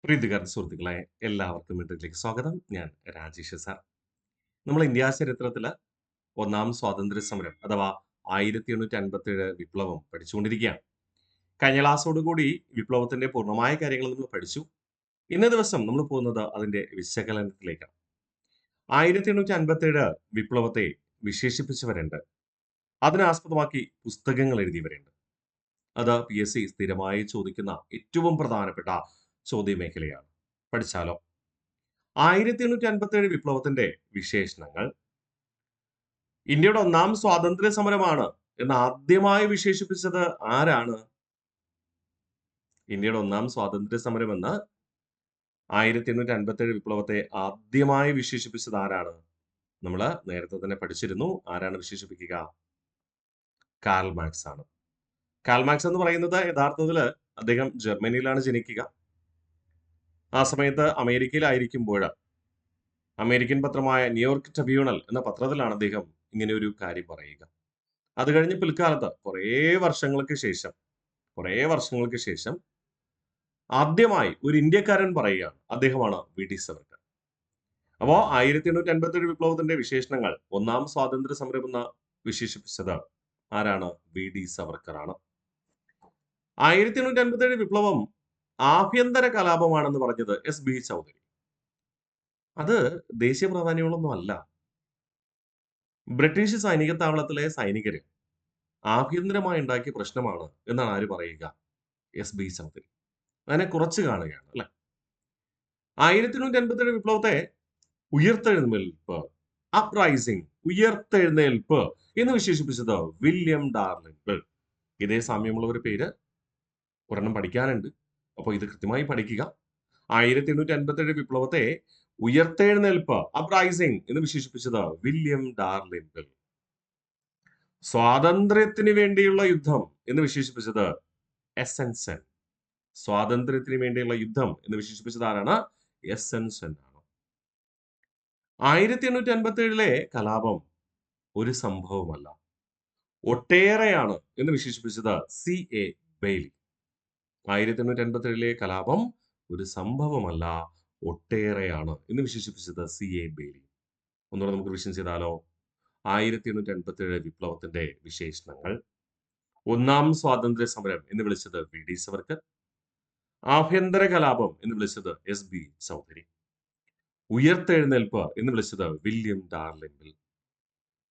പ്രീതികര സുഹൃത്തുക്കളെ എല്ലാവർക്കും വീട്ടിലേക്ക് സ്വാഗതം. ഞാൻ രാജേഷ് സാർ. നമ്മൾ ഇന്ത്യാ ചരിത്രത്തില് ഒന്നാം സ്വാതന്ത്ര്യ സമരം അഥവാ 1857 വിപ്ലവം പഠിച്ചുകൊണ്ടിരിക്കുകയാണ്. കഴിഞ്ഞ ക്ലാസ്സോടുകൂടി വിപ്ലവത്തിന്റെ പൂർണ്ണമായ കാര്യങ്ങൾ നമ്മൾ പഠിച്ചു. ഇന്നേ ദിവസം നമ്മൾ പോകുന്നത് അതിന്റെ വിശകലനത്തിലേക്കാണ്. 1857 വിപ്ലവത്തെ വിശേഷിപ്പിച്ചവരുണ്ട്. അതിനെ ആസ്പദമാക്കി പുസ്തകങ്ങൾ എഴുതിയവരുണ്ട്. അത് PSC സ്ഥിരമായി ചോദിക്കുന്ന ഏറ്റവും പ്രധാനപ്പെട്ട ചോദ്യമേഖലയാണ്. പഠിച്ചാലോ? 1857 വിപ്ലവത്തിന്റെ വിശേഷണങ്ങൾ ഇന്ത്യയുടെ ഒന്നാം സ്വാതന്ത്ര്യ സമരമാണ് എന്ന് ആദ്യമായി വിശേഷിപ്പിച്ചത് ആരാണ്? ഇന്ത്യയുടെ ഒന്നാം സ്വാതന്ത്ര്യ സമരം എന്ന് 1857 വിപ്ലവത്തെ ആദ്യമായി വിശേഷിപ്പിച്ചത് ആരാണ്? നമ്മൾ നേരത്തെ തന്നെ പഠിച്ചിരുന്നു. ആരാണ് വിശേഷിപ്പിക്കുക? കാർൽ മാർക്സ് ആണ്. കാർൽ മാർക്സ് എന്ന് പറയുന്നത് യഥാർത്ഥത്തിൽ അദ്ദേഹം ജർമ്മനിയിലാണ് ജനിക്കുക. ആ സമയത്ത് അമേരിക്കയിലായിരിക്കുമ്പോൾ അമേരിക്കൻ പത്രമായ ന്യൂയോർക്ക് ട്രിബ്യൂണൽ എന്ന പത്രത്തിലാണ് അദ്ദേഹം ഇങ്ങനെ ഒരു കാര്യം പറയുക. അത് കഴിഞ്ഞ് പിൽക്കാലത്ത് കുറേ വർഷങ്ങൾക്ക് ശേഷം ആദ്യമായി ഒരു ഇന്ത്യക്കാരൻ പറയുകയാണ്. അദ്ദേഹമാണ് വി.ഡി. സവർക്കർ. അപ്പോ 1857 വിപ്ലവത്തിന്റെ വിശേഷണങ്ങൾ ഒന്നാം സ്വാതന്ത്ര്യ സമരം എന്ന് വിശേഷിപ്പിച്ചത് ആരാണ്? വി.ഡി. സവർക്കർ ആണ്. 1857 വിപ്ലവം ആഭ്യന്തര കലാപമാണെന്ന് പറഞ്ഞത് എസ്.ബി. ചൗധരി. അത് ദേശീയ പ്രാധാന്യമുള്ളൊന്നും അല്ല. ബ്രിട്ടീഷ് സൈനിക താവളത്തിലെ സൈനികര് ആഭ്യന്തരമായി ഉണ്ടാക്കിയ പ്രശ്നമാണ് എന്നാണ് ആര് പറയുക? എസ്.ബി. ചൗധരി. അതിനെ കുറച്ച് കാണുകയാണ് അല്ലെ? 1857 വിപ്ലവത്തെ ഉയിർത്തെഴുന്നേൽപ്പ്, ഉയിർത്തെഴുന്നേൽപ്പ് എന്ന് വിശേഷിപ്പിച്ചത് വില്യം ഡാർലിംഗിൾ. ഇതേ സാമ്യമുള്ള ഒരു പേര് ഒരെണ്ണം പഠിക്കാനുണ്ട്. അപ്പോൾ ഇത് കൃത്യമായി പഠിക്കുക. 1857 വിപ്ലവത്തെ ഉയിർത്തെഴുന്നേൽപ്പ് എന്ന് വിശേഷിപ്പിച്ചത് വില്യം ഡാർലിംഗിൾ. സ്വാതന്ത്ര്യത്തിന് വേണ്ടിയുള്ള യുദ്ധം എന്ന് വിശേഷിപ്പിച്ചത് എസൻസൺ. സ്വാതന്ത്ര്യത്തിന് വേണ്ടിയുള്ള യുദ്ധം എന്ന് വിശേഷിപ്പിച്ചത് ആരാണ്? എസൻസൺ ആണ്. 1857 കലാപം ഒരു സംഭവമല്ല, ഒട്ടേറെയാണ് എന്ന് വിശേഷിപ്പിച്ചത് C.A. ബെയ്ലി. 1857 കലാപം ഒരു സംഭവമല്ല, ഒട്ടേറെയാണ് എന്ന് വിശേഷിപ്പിച്ചത് C.A. ബെയ്ലി. ഒന്നുകൂടെ നമുക്ക് റിവിഷൻ ചെയ്താലോ? 1857 വിപ്ലവത്തിന്റെ വിശേഷണങ്ങൾ: ഒന്നാം സ്വാതന്ത്ര്യ സമരം എന്ന് വിളിച്ചത് വി.ഡി. സവർക്കർ, ആഭ്യന്തര കലാപം എന്ന് വിളിച്ചത് എസ്.ബി. ചൗധരി, ഉയിർത്തെഴുന്നേൽപ്പ് എന്ന് വിളിച്ചത് വില്യം ഡാർലിംഗിൾ,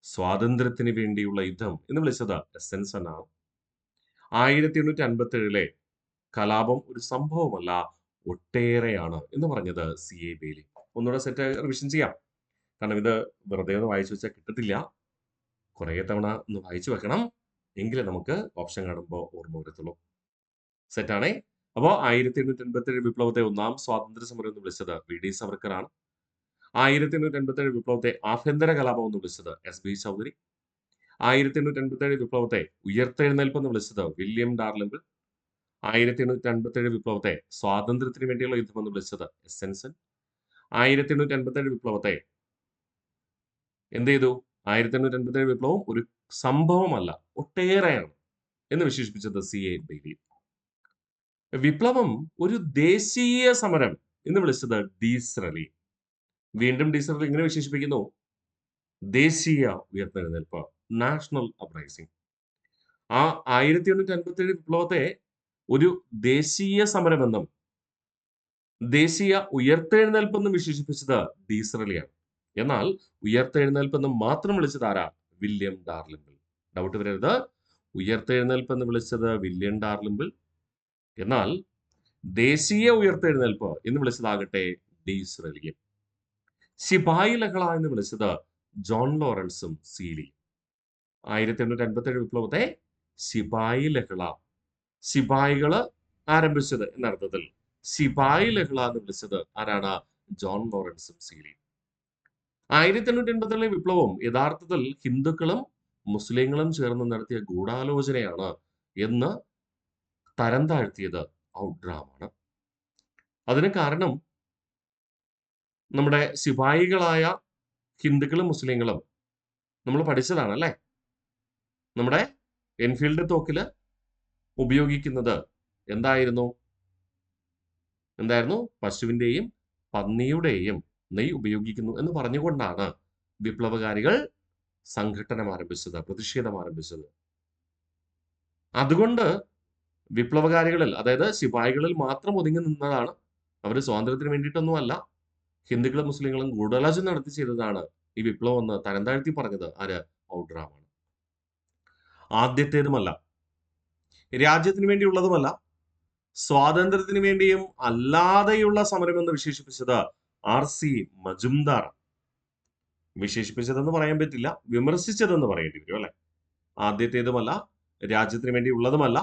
സ്വാതന്ത്ര്യത്തിന് വേണ്ടിയുള്ള യുദ്ധം എന്ന് വിളിച്ചത് എസൻസൺ ആണ്. 1857 കലാപം ഒരു സംഭവമല്ല, ഒട്ടേറെയാണ് എന്ന് പറഞ്ഞത് C.A. ബെയ്ലി. ഒന്നുകൂടെ സെറ്റ് റിവിഷൻ ചെയ്യാം. കാരണം ഇത് വെറുതെ ഒന്ന് വായിച്ചു വെച്ചാൽ കിട്ടത്തില്ല. കുറേ തവണ ഒന്ന് വായിച്ചു വെക്കണം. എങ്കിലേ നമുക്ക് ഓപ്ഷൻ കാണുമ്പോൾ ഓർമ്മ വരത്തുള്ളൂ. സെറ്റാണേ. അപ്പോൾ 1857 വിപ്ലവത്തെ ഒന്നാം സ്വാതന്ത്ര്യ സമരം എന്ന് വിളിച്ചത് വി.ഡി. സവർക്കർ ആണ്. 1857 വിപ്ലവത്തെ ആഭ്യന്തര കലാപം എന്ന് വിളിച്ചത് എസ്.ബി. ചൗധരി. 1857 വിപ്ലവത്തെ ഉയിർത്തെഴുന്നേൽപ്പ് എന്ന് വിളിച്ചത് വില്യം ഡാർലിംഗിൾ. 1857 വിപ്ലവത്തെ സ്വാതന്ത്ര്യത്തിന് വേണ്ടിയുള്ള യുദ്ധം എന്ന് വിളിച്ചത് എസൻസൺ. 1857 വിപ്ലവത്തെ എന്ത് ചെയ്തു? 1857 വിപ്ലവം ഒരു സംഭവമല്ല, ഒട്ടേറെയാണ് എന്ന് വിശേഷിപ്പിച്ചത് C.A. ബെയ്ലി. വിപ്ലവം ഒരു ദേശീയ സമരം എന്ന് വിളിച്ചത് ഡീസ്രലി. വീണ്ടും ഡീസ്രലി ഇങ്ങനെ വിശേഷിപ്പിക്കുന്നു: ദേശീയ ഉയർത്തെഴുന്നേൽപ്പ്, നാഷണൽ അപ്രൈസിംഗ്. ആ 1857 വിപ്ലവത്തെ ഒരു ദേശീയ സമരമെന്നും ദേശീയ ഉയർത്തെഴുന്നേൽപ്പെന്നും വിശേഷിപ്പിച്ചത് ഡീസ്രലിയാണ്. എന്നാൽ ഉയർത്തെഴുന്നേൽപ്പെന്ന് മാത്രം വിളിച്ചത് ആരാ? വില്യം ഡാർലിംഗിൾ. ഡൗട്ട് വരരുത്. ഉയർത്തെഴുന്നേൽപ്പ് എന്ന് വിളിച്ചത് വില്യം ഡാർലിംഗിൾ. എന്നാൽ ദേശീയ ഉയർത്തെഴുന്നേൽപ്പ് എന്ന് വിളിച്ചതാകട്ടെ ഡീസ്രലിയും. ശിപായി ലഹള എന്ന് വിളിച്ചത് ജോൺ ലോറൻസും സീലി. 1857 വിപ്ലവത്തെ ശിപായി ലഹള, ശിപായികള് ആരംഭിച്ചത് എന്നർത്ഥത്തിൽ ശിപായി ലഹള എന്ന് വിളിച്ചത് ആരാണ്? John ലോറൻസും Seeley. 1857 വിപ്ലവം യഥാർത്ഥത്തിൽ ഹിന്ദുക്കളും മുസ്ലിങ്ങളും ചേർന്ന് നടത്തിയ ഗൂഢാലോചനയാണ് എന്ന് തരം താഴ്ത്തിയത് ഔഡ്രാമാണ്. അതിന് കാരണം നമ്മുടെ ശിപായികളായ ഹിന്ദുക്കളും മുസ്ലിങ്ങളും നമ്മൾ പഠിച്ചതാണ് അല്ലേ? നമ്മുടെ എൻഫീൽഡ് തോക്കില് ഉപയോഗിക്കുന്നത് എന്തായിരുന്നു? എന്തായിരുന്നു? പശുവിന്റെയും പന്നിയുടെയും നെയ് ഉപയോഗിക്കുന്നു എന്ന് പറഞ്ഞുകൊണ്ടാണ് വിപ്ലവകാരികൾ സംഘട്ടനം ആരംഭിച്ചത്, പ്രതിഷേധം ആരംഭിച്ചത്. അതുകൊണ്ട് വിപ്ലവകാരികളിൽ, അതായത് ശിപായികളിൽ മാത്രം ഒതുങ്ങി നിന്നതാണ്. അവർ സ്വാതന്ത്ര്യത്തിന് വേണ്ടിയിട്ടൊന്നുമല്ല. ഹിന്ദുക്കളും മുസ്ലിങ്ങളും ഗൂഢാലോചന നടത്തി ചെയ്തതാണ് ഈ വിപ്ലവം എന്ന് തരം താഴ്ത്തി പറഞ്ഞത് ആര്? ഔഡ്രാമാണ്. ആദ്യത്തേതുമല്ല, രാജ്യത്തിന് വേണ്ടിയുള്ളതുമല്ല, സ്വാതന്ത്ര്യത്തിന് വേണ്ടിയും അല്ലാതെയുള്ള സമരം എന്ന് വിശേഷിപ്പിച്ചത് RC മജുംദാർ. വിശേഷിപ്പിച്ചതെന്ന് പറയാൻ പറ്റില്ല, വിമർശിച്ചതെന്ന് പറയേണ്ടി വരും അല്ലെ. ആദ്യത്തേതുമല്ല, രാജ്യത്തിന് വേണ്ടിയുള്ളതുമല്ല,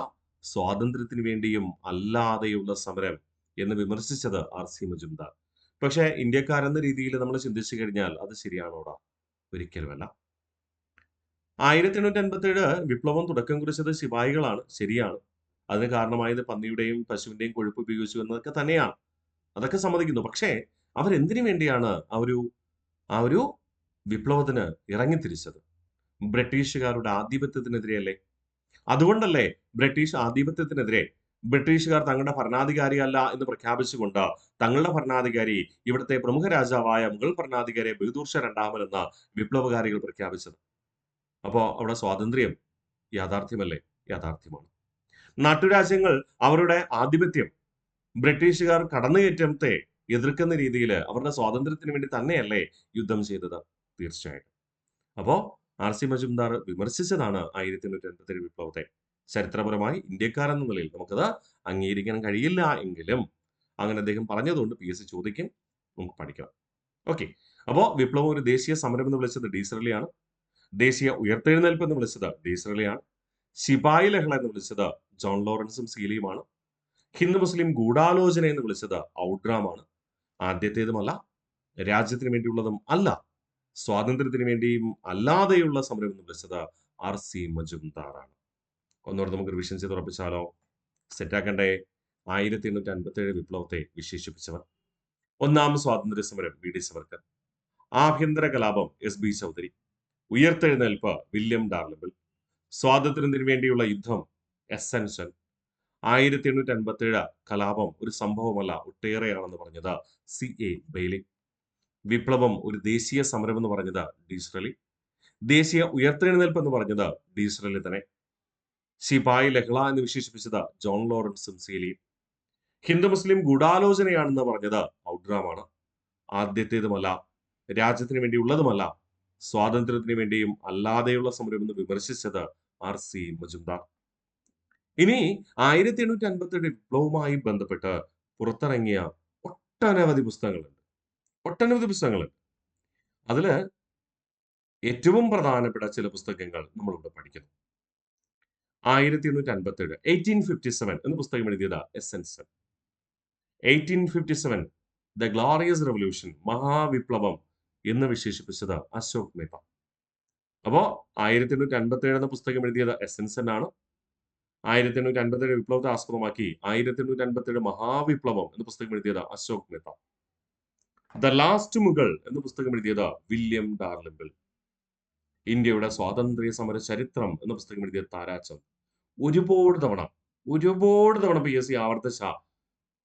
സ്വാതന്ത്ര്യത്തിന് വേണ്ടിയും അല്ലാതെയുള്ള സമരം എന്ന് വിമർശിച്ചത് RC മജുംദാർ. പക്ഷെ ഇന്ത്യക്കാരെന്ന രീതിയിൽ നമ്മൾ ചിന്തിച്ചു കഴിഞ്ഞാൽ അത് ശരിയാണോടാ? ഒരിക്കലുമല്ല. 1857 വിപ്ലവം തുടക്കം കുറിച്ചത് ശിപായികളാണ്, ശരിയാണ്. അതിന് കാരണമായത് പന്നിയുടെയും പശുവിന്റെയും കൊഴുപ്പ് ഉപയോഗിച്ചു എന്നതൊക്കെ തന്നെയാണ്. അതൊക്കെ സമ്മതിക്കുന്നു. പക്ഷേ അവരെന്തിനു വേണ്ടിയാണ് ആ ഒരു വിപ്ലവത്തിന് ഇറങ്ങിത്തിരിച്ചത്? ബ്രിട്ടീഷുകാരുടെ ആധിപത്യത്തിനെതിരെയല്ലേ? അതുകൊണ്ടല്ലേ ബ്രിട്ടീഷ് ആധിപത്യത്തിനെതിരെ ബ്രിട്ടീഷുകാർ തങ്ങളുടെ ഭരണാധികാരിയല്ല എന്ന് പ്രഖ്യാപിച്ചുകൊണ്ട് തങ്ങളുടെ ഭരണാധികാരി, ഇവിടുത്തെ പ്രമുഖ രാജാവായ മുഗൾ ഭരണാധികാരി ബഹദൂർ ഷാ രണ്ടാമൻ എന്ന വിപ്ലവകാരികൾ പ്രഖ്യാപിച്ചത്? അപ്പോ അവിടെ സ്വാതന്ത്ര്യം യാഥാർത്ഥ്യമല്ലേ? യാഥാർത്ഥ്യമാണ്. നാട്ടുരാജ്യങ്ങൾ അവരുടെ ആധിപത്യം, ബ്രിട്ടീഷുകാർ കടന്നുകയറ്റത്തെ എതിർക്കുന്ന രീതിയിൽ അവരുടെ സ്വാതന്ത്ര്യത്തിന് വേണ്ടി തന്നെയല്ലേ യുദ്ധം ചെയ്തത്? തീർച്ചയായിട്ടും. അപ്പോ RC മജുംദാർ വിമർശിച്ചതാണ് 1857 വിപ്ലവത്തെ. ചരിത്രപരമായി ഇന്ത്യക്കാരെന്ന നിലയിൽ നമുക്കത് അംഗീകരിക്കാൻ കഴിയില്ല എങ്കിലും അങ്ങനെ അദ്ദേഹം പറഞ്ഞതുകൊണ്ട് PSC ചോദിക്കും, നമുക്ക് പഠിക്കണം. ഓക്കെ. അപ്പോ വിപ്ലവം ഒരു ദേശീയ സമരം എന്ന് വിളിച്ചത് ഡീസറലിയാണ്. ദേശീയ ഉയർത്തെഴുന്നേൽപ്പ് എന്ന് വിളിച്ചത് ഡീസറലിയാണ്. ശിപായി ലഹള എന്ന് വിളിച്ചത് ജോൺ ലോറൻസും സീലിയുമാണ്. ഹിന്ദു മുസ്ലിം ഗൂഢാലോചന എന്ന് വിളിച്ചത് ഔഡ്രാമാണ്. ആദ്യത്തേതുമല്ല, രാജ്യത്തിന് വേണ്ടിയുള്ളതും അല്ല, സ്വാതന്ത്ര്യത്തിന് വേണ്ടിയും അല്ലാതെയുള്ള സമരം എന്ന് വിളിച്ചത് RC മജുംദാറാണ്. ഒന്നുകൂടെ നമുക്ക് റിവിഷൻ ചെയ്ത് ഉറപ്പിച്ചാലോ? സെറ്റാക്കണ്ടേ? 1857 വിപ്ലവത്തെ വിശേഷിപ്പിച്ചവർ: ഒന്നാം സ്വാതന്ത്ര്യ സമരം VD സവർക്കർ, ആഭ്യന്തര കലാപം SB ചൗധരി, ഉയർത്തെഴുന്നേൽപ്പ് വില്യം ഡാർലിംബിൾ, സ്വാതന്ത്ര്യത്തിന് വേണ്ടിയുള്ള യുദ്ധം SN സെൻ, 1857 കലാപം ഒരു സംഭവമല്ല ഒട്ടേറെയാണെന്ന് പറഞ്ഞത് CA ബെയ്ലി, വിപ്ലവം ഒരു ദേശീയ സമരം എന്ന് പറഞ്ഞത് ഡീസറലി, ദേശീയ ഉയർത്തെഴുന്നേൽപ്പ് എന്ന് പറഞ്ഞത് ഡീസറലി തന്നെ, ശിപായി ലഹള എന്ന് വിശേഷിപ്പിച്ചത് ജോൺ ലോറൻസും സീലിയും, ഹിന്ദു മുസ്ലിം ഗൂഢാലോചനയാണെന്ന് പറഞ്ഞത് ഔഡ്രാമാണ്. ആദ്യത്തേതുമല്ല, രാജ്യത്തിന് വേണ്ടിയുള്ളതുമല്ല, സ്വാതന്ത്ര്യത്തിന് വേണ്ടിയും അല്ലാതെയുള്ള സമരം എന്ന് വിമർശിച്ചത് RC മജുംദാർ. ഇനി 1857 വിപ്ലവവുമായി ബന്ധപ്പെട്ട് പുറത്തിറങ്ങിയ ഒട്ടനവധി പുസ്തകങ്ങളുണ്ട്. അതില് ഏറ്റവും പ്രധാനപ്പെട്ട ചില പുസ്തകങ്ങൾ നമ്മളിവിടെ പഠിക്കുന്നു. 1857 1857 എന്ന പുസ്തകം എഴുതിയത് SN Sen. 1857 the glorious revolution, മഹാവിപ്ലവം എന്ന് വിശേഷിപ്പിച്ചത് അശോക് മേത്ത. അപ്പോ 1857 എന്ന പുസ്തകം എഴുതിയത് SN സെൻ ആണ്. 1857 വിപ്ലവത്തെ ആസ്പദമാക്കി 1857 മഹാവിപ്ലവം എന്ന പുസ്തകം എഴുതിയത് അശോക് മേത്ത. ദ ലാസ്റ്റ് മുഗൾ എന്ന പുസ്തകം എഴുതിയത് വില്യം ഡാർലിംബിൾ. ഇന്ത്യയുടെ സ്വാതന്ത്ര്യ സമര ചരിത്രം എന്ന പുസ്തകം എഴുതിയത് താരാചന്ദ്. ഒരുപാട് തവണ PSC ആവർത്തിച്ച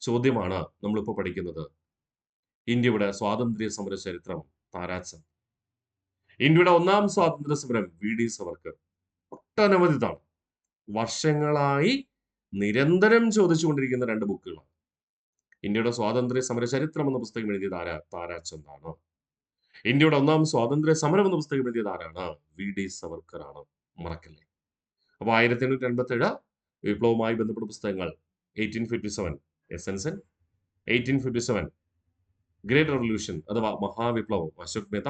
ചോദ്യമാണ് നമ്മളിപ്പോൾ പഠിക്കുന്നത്. ഇന്ത്യയുടെ സ്വാതന്ത്ര്യ സമര ചരിത്രം താരാചന്ദ്. ഇന്ത്യയുടെ ഒന്നാം സ്വാതന്ത്ര്യ സമരം VD സവർക്കർ. ഒട്ടനവധി തവണ വർഷങ്ങളായി നിരന്തരം ചോദിച്ചുകൊണ്ടിരിക്കുന്ന രണ്ട് ബുക്കുകളാണ്. ഇന്ത്യയുടെ സ്വാതന്ത്ര്യ സമര ചരിത്രം എന്ന പുസ്തകം എഴുതിയത് താരാചന്ദ് ആണ്. ഇന്ത്യയുടെ ഒന്നാം സ്വാതന്ത്ര്യ സമരം എന്ന പുസ്തകം എഴുതിയത് ആരാണ്? VD സവർക്കർ ആണ്. മറക്കല്ലേ. അപ്പൊ 1857 വിപ്ലവവുമായി ബന്ധപ്പെട്ട പുസ്തകങ്ങൾ: 1857 SN സെൻ, 1857 ഗ്രേറ്റ് റെവല്യൂഷൻ അഥവാ മഹാവിപ്ലവം Ashok Mehta,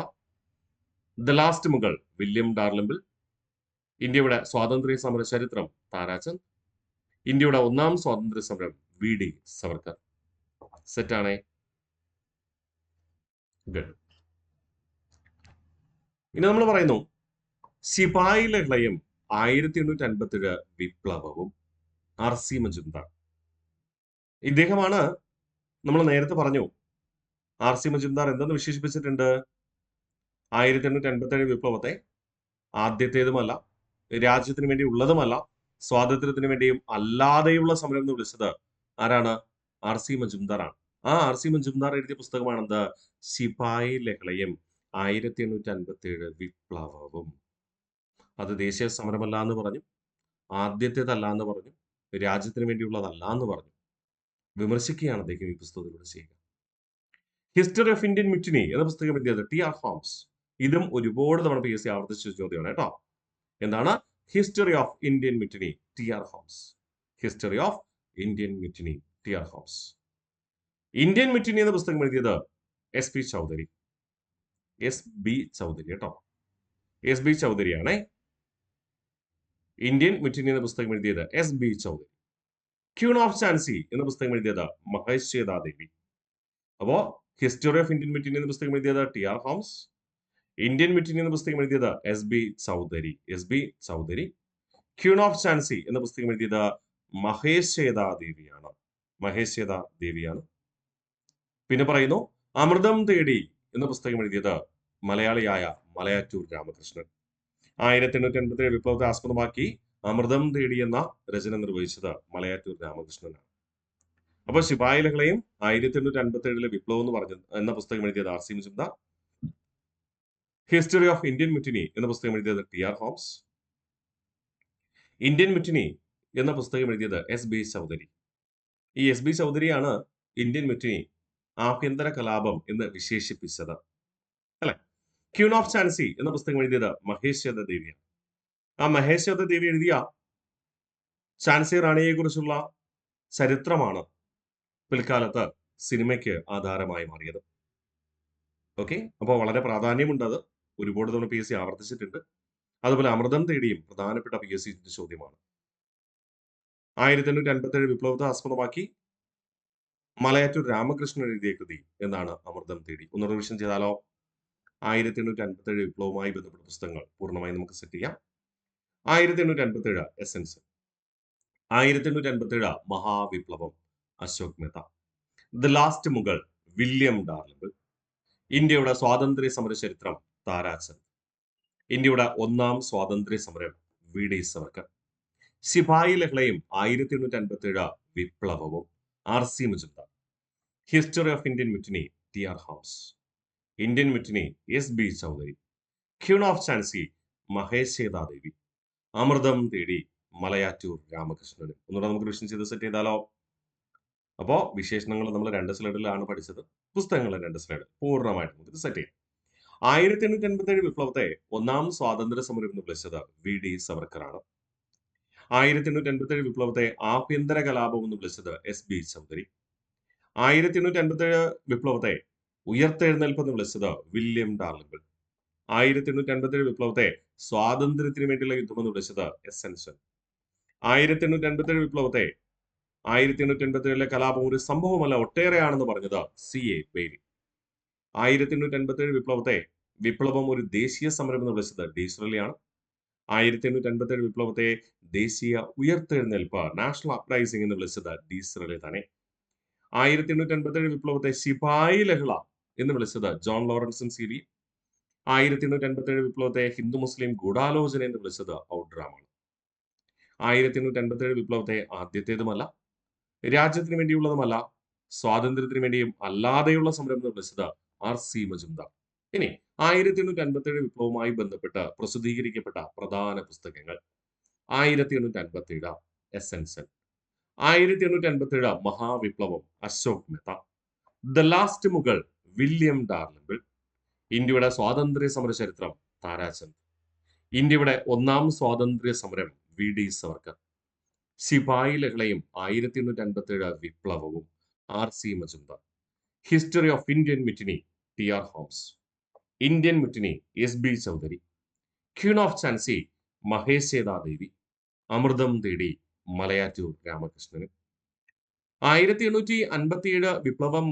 the last Mughal William Dalrymple, ഇന്ത്യയുടെ സ്വാതന്ത്ര്യ സമര ചരിത്രം താരാചന്ദ്, ഇന്ത്യയുടെ ഒന്നാം സ്വാതന്ത്ര്യ സമരം VD സവർക്കർ. സെറ്റാണേ? ഗുഡ്. ഇനി നമ്മൾ പറയുന്നു ശിപായി ലഹളയും 1857 വിപ്ലവവും. RC മജുംദാർ ഇദ്ദേഹമാണ്. നമ്മൾ നേരത്തെ പറഞ്ഞു RC മജുംദാർ എന്തെന്ന് വിശേഷിപ്പിച്ചിട്ടുണ്ട്? 1857 വിപ്ലവത്തെ ആദ്യത്തേതുമല്ല, രാജ്യത്തിന് വേണ്ടി ഉള്ളതുമല്ല, സ്വാതന്ത്ര്യത്തിന് വേണ്ടിയും അല്ലാതെയുള്ള സമരം എന്ന് വിളിച്ചത് ആരാണ്? RC മജുംദാറാണ്. ആ RC മജുംദാർ എഴുതിയ പുസ്തകമാണെന്ത്? ശിപായി ലഹളയും 1857 വിപ്ലവവും. അത് ദേശീയ സമരമല്ല എന്ന് പറഞ്ഞു. ആദ്യത്തേതല്ല എന്ന് പറഞ്ഞു. രാജ്യത്തിന് വേണ്ടിയുള്ളതല്ല എന്ന് പറഞ്ഞു. വിമർശിക്കുകയാണ് അദ്ദേഹം ഈ പുസ്തകത്തിലൂടെ ചെയ്യുക. ഹിസ്റ്ററി ഓഫ് ഇന്ത്യൻ മ്യൂട്ടിനി എന്ന പുസ്തകം എഴുതിയത് TR ഹോംസ്. ഇതും ഒരുപാട് തവണ PSC ആവർത്തിച്ച ചോദ്യമാണ് കേട്ടോ. എന്താണ്? History of Indian mutiny TR Holmes. History of Indian mutiny TR Holmes. Indian mutiny എന്ന പുസ്തകം എഴുതിയത് SP ചൗധരി. SB ചൗധരി കേട്ടോ. SB ചൗധരിയാണേ. ഇന്ത്യൻ മ്യൂട്ടിനി എന്ന പുസ്തകം എഴുതിയത് SB Chaudhuri. Queen of Jhansi എന്ന പുസ്തകം എഴുതിയത് മഹേശ്വേതാ ദേവി. അപ്പോ ഹിസ്റ്ററി ഓഫ് ഇന്ത്യൻ മ്യൂട്ടിനി എന്ന പുസ്തകം എഴുതിയത് TR ഹോംസ്. ഇന്ത്യൻ മ്യൂട്ടിനി എന്ന പുസ്തകം എഴുതിയത് SB Chaudhuri. SB Chaudhuri. Queen of Jhansi എന്ന പുസ്തകം എഴുതിയത് മഹേശ്വേതാ ദേവിയാണ്. മഹേശ്വേതാ ദേവിയാണ്. പിന്നെ പറയുന്നു അമൃതം തേടി എന്ന പുസ്തകം എഴുതിയത് മലയാളിയായ മലയാറ്റൂർ രാമകൃഷ്ണൻ. 1887 വിപ്ലവത്തെ ആസ്പദമാക്കി അമൃതം തേടി എന്ന രചന നിർവഹിച്ചത് മലയാറ്റൂർ രാമകൃഷ്ണനാണ്. അപ്പൊ ശിപായി ലഹളയും 1857 വിപ്ലവം എന്ന് പറഞ്ഞ എന്ന പുസ്തകം എഴുതിയത് RC Majumdar. History of Indian mutiny എന്ന പുസ്തകം എഴുതിയത് TR ഹോംസ്. ഇന്ത്യൻ മ്യൂട്ടിനി എന്ന പുസ്തകം എഴുതിയത് SB ചൗധരി. ഈ SB ചൗധരിയാണ് ഇന്ത്യൻ മ്യൂട്ടിനി ആഭ്യന്തര കലാപം എന്ന് വിശേഷിപ്പിച്ചത് അല്ലെ. ക്യൂൺ ഓഫ് ഝാൻസി എന്ന പുസ്തകം എഴുതിയത് മഹേശ്വേത ദേവിയാണ്. ആ മഹേശ്വേത ദേവി എഴുതിയ ഝാൻസി റാണിയെ കുറിച്ചുള്ള ചരിത്രമാണ് പിൽക്കാലത്ത് സിനിമയ്ക്ക് ആധാരമായി മാറിയത്. ഓക്കെ, അപ്പോൾ വളരെ പ്രാധാന്യമുണ്ട്. അത് ഒരുപാട് തവണ PSC ആവർത്തിച്ചിട്ടുണ്ട്. അതുപോലെ അമൃതം തേടിയും പ്രധാനപ്പെട്ട PSC ചോദ്യമാണ്. 1857 വിപ്ലവത്തെ ആസ്പദമാക്കി മലയാറ്റൂർ രാമകൃഷ്ണൻ എഴുതിയ കൃതി എന്നാണ് അമൃതം തേടി. ഒന്ന് റിവിഷൻ ചെയ്താലോ? 1857 വിപ്ലവവുമായി ബന്ധപ്പെട്ട പുസ്തകങ്ങൾ പൂർണ്ണമായി നമുക്ക് സെറ്റ് ചെയ്യാം. 1857 എസൻസ്. 1857 മഹാവിപ്ലവം Ashok Mehta. The last Mughal William Dalrymple. ഇന്ത്യയുടെ സ്വാതന്ത്ര്യ സമര ചരിത്രം താരാചന്ദ്. ഇന്ത്യയുടെ ഒന്നാം സ്വാതന്ത്ര്യ സമരം VD സവർക്കർ. ശിപായി ലഹളയും 1857 വിപ്ലവവും RC Majumdar. History of Indian mutiny TR Holmes. Indian mutiny SB Chaudhuri. Queen of Jhansi Mahasweta Devi. Amritham Thedi Malayattoor Ramakrishnan. ഒന്നുകൂടെ നമുക്ക് റിവിഷൻ ചെയ്ത് സെറ്റ് ചെയ്താലോ? അപ്പോ വിശേഷണങ്ങൾ നമ്മൾ 2 സ്ലൈഡിലാണ് പഠിച്ചത്. പുസ്തകങ്ങൾ 2 സ്ലൈഡ് പൂർണ്ണമായിട്ട് നമുക്ക് സെറ്റ് ചെയ്യാം. 1857 വിപ്ലവത്തെ ഒന്നാം സ്വാതന്ത്ര്യ സമരം എന്ന് വിളിച്ചത് VD സവർക്കറാണ്. 1857 വിപ്ലവത്തെ ആഭ്യന്തര കലാപം എന്ന് വിളിച്ചത് SB ചൗധരി. 1857 വിപ്ലവത്തെ ഉയർത്തെഴുന്നേൽപ്പ് എന്ന് വിളിച്ചത് വില്യം ഡാർലിംഗിൾ. 1857 വിപ്ലവത്തെ സ്വാതന്ത്ര്യത്തിന് വേണ്ടിയുള്ള യുദ്ധം എന്ന് വിളിച്ചത് എസൻഷൻ. 1857 വിപ്ലവത്തെ 1857 കലാപം ഒരു സംഭവമല്ല ഒട്ടേറെയാണെന്ന് പറഞ്ഞത് CA ബെയ്ലി. 1857 വിപ്ലവത്തെ വിപ്ലവം ഒരു ദേശീയ സമരം എന്ന് വിളിച്ചത് ഡിസ്രലിയാണ്. 1857 വിപ്ലവത്തെ ദേശീയ ഉയർത്തെഴുന്നേൽപ്പ് നാഷണൽ അപ്രൈസിംഗ് എന്ന് വിളിച്ചത് ഡിസ്രലി തന്നെ. 1857 വിപ്ലവത്തെ ശിപായി ലഹള എന്ന് വിളിച്ചത് ജോൺ ലോറൻസൺ സീലി. 1857 വിപ്ലവത്തെ ഹിന്ദു മുസ്ലിം ഗൂഢാലോചന എന്ന് വിളിച്ചത് ഔഡ്രാമാണ്. 1857 വിപ്ലവത്തെ ആദ്യത്തേതുമല്ല, രാജ്യത്തിന് വേണ്ടിയുള്ളതുമല്ല, സ്വാതന്ത്ര്യത്തിന് വേണ്ടിയും അല്ലാതെയുള്ള സമരം എന്ന് വിളിച്ചത് RC മജുംദാർ. ഇനി 1857 വിപ്ലവവുമായി ബന്ധപ്പെട്ട് പ്രസിദ്ധീകരിക്കപ്പെട്ട പ്രധാന പുസ്തകങ്ങൾ. 1857 എസൻസൻ. 1857 മഹാവിപ്ലവം Ashok Mehta. The last Mughal William Dalrymple. ഇന്ത്യയുടെ സ്വാതന്ത്ര്യ സമര ചരിത്രം താരാചന്ദ്. ഇന്ത്യയുടെ ഒന്നാം സ്വാതന്ത്ര്യ സമരം VD സവർക്കർ. ശിപായി ലഹളയും 1857 വിപ്ലവവും RC Majumdar. History of Indian mutiny TR Holmes. Indian mutiny SB Chaudhuri. Queen of Jhansi Mahasweta Devi. Amritham Thedi Malayattoor Ramakrishnan. 1857 വിപ്ലവം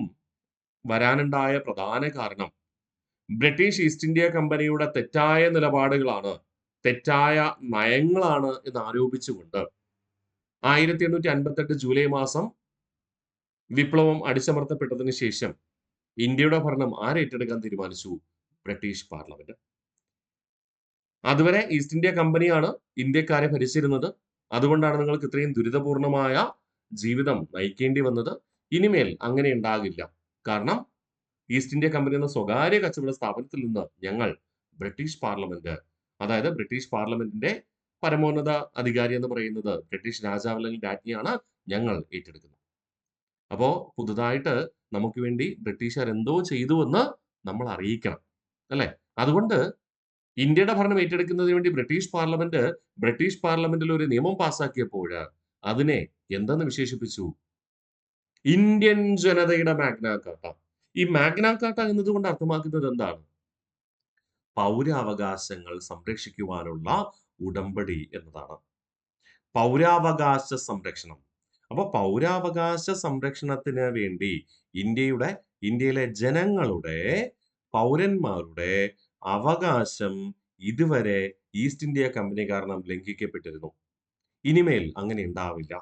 വരാനുണ്ടായ പ്രധാന കാരണം ബ്രിട്ടീഷ് ഈസ്റ്റ് ഇന്ത്യ കമ്പനിയുടെ തെറ്റായ നിലപാടുകളാണ്, തെറ്റായ നയങ്ങളാണ് എന്ന് ആരോപിച്ചുകൊണ്ട് 1858 ജൂലൈ മാസം വിപ്ലവം അടിച്ചമർത്തപ്പെട്ടതിന് ശേഷം ഇന്ത്യയുടെ ഭരണം ആരേറ്റെടുക്കാൻ തീരുമാനിച്ചു? British parliament. അതുവരെ ഈസ്റ്റ് ഇന്ത്യ കമ്പനിയാണ് ഇന്ത്യക്കാരെ ഭരിച്ചിരുന്നത്. അതുകൊണ്ടാണ് നിങ്ങൾക്ക് ഇത്രയും ദുരിതപൂർണമായ ജീവിതം നയിക്കേണ്ടി വന്നത്. ഇനിമേൽ അങ്ങനെ ഉണ്ടാകില്ല. കാരണം ഈസ്റ്റ് ഇന്ത്യ കമ്പനി എന്ന സ്വകാര്യ കച്ചവട സ്ഥാപനത്തിൽ നിന്ന് ഞങ്ങൾ ബ്രിട്ടീഷ് പാർലമെന്റ്, അതായത് ബ്രിട്ടീഷ് പാർലമെന്റിന്റെ പരമോന്നത അധികാരി എന്ന് പറയുന്നത് ബ്രിട്ടീഷ് രാജാവ് അല്ലെങ്കിൽ രാജ്ഞിയാണ്, ഞങ്ങൾ ഏറ്റെടുക്കുന്നത്. അപ്പോ പുതുതായിട്ട് നമുക്ക് വേണ്ടി ബ്രിട്ടീഷുകാർ എന്തോ ചെയ്തുവെന്ന് നമ്മൾ അറിയിക്കണം, അല്ലെ? അതുകൊണ്ട് ഇന്ത്യയുടെ ഭരണം ഏറ്റെടുക്കുന്നതിന് വേണ്ടി ബ്രിട്ടീഷ് പാർലമെന്റിൽ ഒരു നിയമം പാസാക്കിയപ്പോൾ അതിനെ എന്തെന്ന് വിശേഷിപ്പിച്ചു? ഇന്ത്യൻ ജനതയുടെ മാഗ്ന കാർട്ട. ഈ മാഗ്ന കാർട്ട എന്നതുകൊണ്ട് അർത്ഥമാക്കുന്നത് എന്താണ്? പൗരാവകാശങ്ങൾ സംരക്ഷിക്കുവാനുള്ള ഉടമ്പടി എന്നതാണ്. പൗരാവകാശ സംരക്ഷണം. അപ്പൊ പൗരാവകാശ സംരക്ഷണത്തിന് വേണ്ടി ഇന്ത്യയിലെ ജനങ്ങളുടെ, പൗരന്മാരുടെ അവകാശം ഇതുവരെ ഈസ്റ്റ് ഇന്ത്യ കമ്പനി കാരണം ലംഘിക്കപ്പെട്ടിരുന്നു. ഇനിമേൽ അങ്ങനെ ഉണ്ടാവില്ല.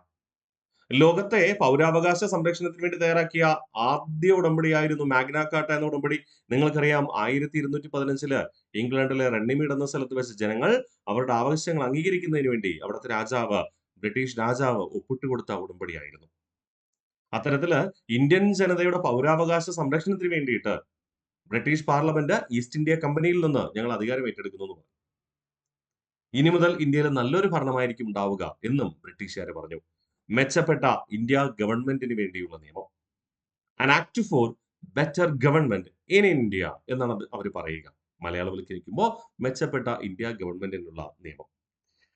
ലോകത്തെ പൗരാവകാശ സംരക്ഷണത്തിന് വേണ്ടി തയ്യാറാക്കിയ ആദ്യ ഉടമ്പടിയായിരുന്നു മാഗ്ന കാർട്ട എന്ന ഉടമ്പടി. നിങ്ങൾക്കറിയാം, 1215 ഇംഗ്ലണ്ടിലെ റണ്ണിമീഡ് എന്ന സ്ഥലത്ത് വെച്ച് ജനങ്ങൾ അവരുടെ ആവശ്യങ്ങൾ അംഗീകരിക്കുന്നതിന് വേണ്ടി അവിടുത്തെ ബ്രിട്ടീഷ് രാജാവ് ഒപ്പിട്ട് കൊടുത്ത ഉടമ്പടിയായിരുന്നു. അത്തരത്തില് ഇന്ത്യൻ ജനതയുടെ പൗരാവകാശ സംരക്ഷണത്തിന് വേണ്ടിയിട്ട് ബ്രിട്ടീഷ് പാർലമെന്റ് ഈസ്റ്റ് ഇന്ത്യ കമ്പനിയിൽ നിന്ന് ഞങ്ങൾ അധികാരം ഏറ്റെടുക്കുന്നു എന്ന് പറഞ്ഞു. ഇനി മുതൽ ഇന്ത്യയിൽ നല്ലൊരു ഭരണമായിരിക്കും ഉണ്ടാവുക എന്നും ബ്രിട്ടീഷുകാർ പറഞ്ഞു. മെച്ചപ്പെട്ട ഇന്ത്യ ഗവൺമെന്റിന് വേണ്ടിയുള്ള നിയമം, an act four better government in India എന്നാണ് അവർ പറയുക. മലയാളവൽക്കരിക്കുമ്പോൾ മെച്ചപ്പെട്ട ഇന്ത്യ ഗവൺമെന്റിനുള്ള നിയമം.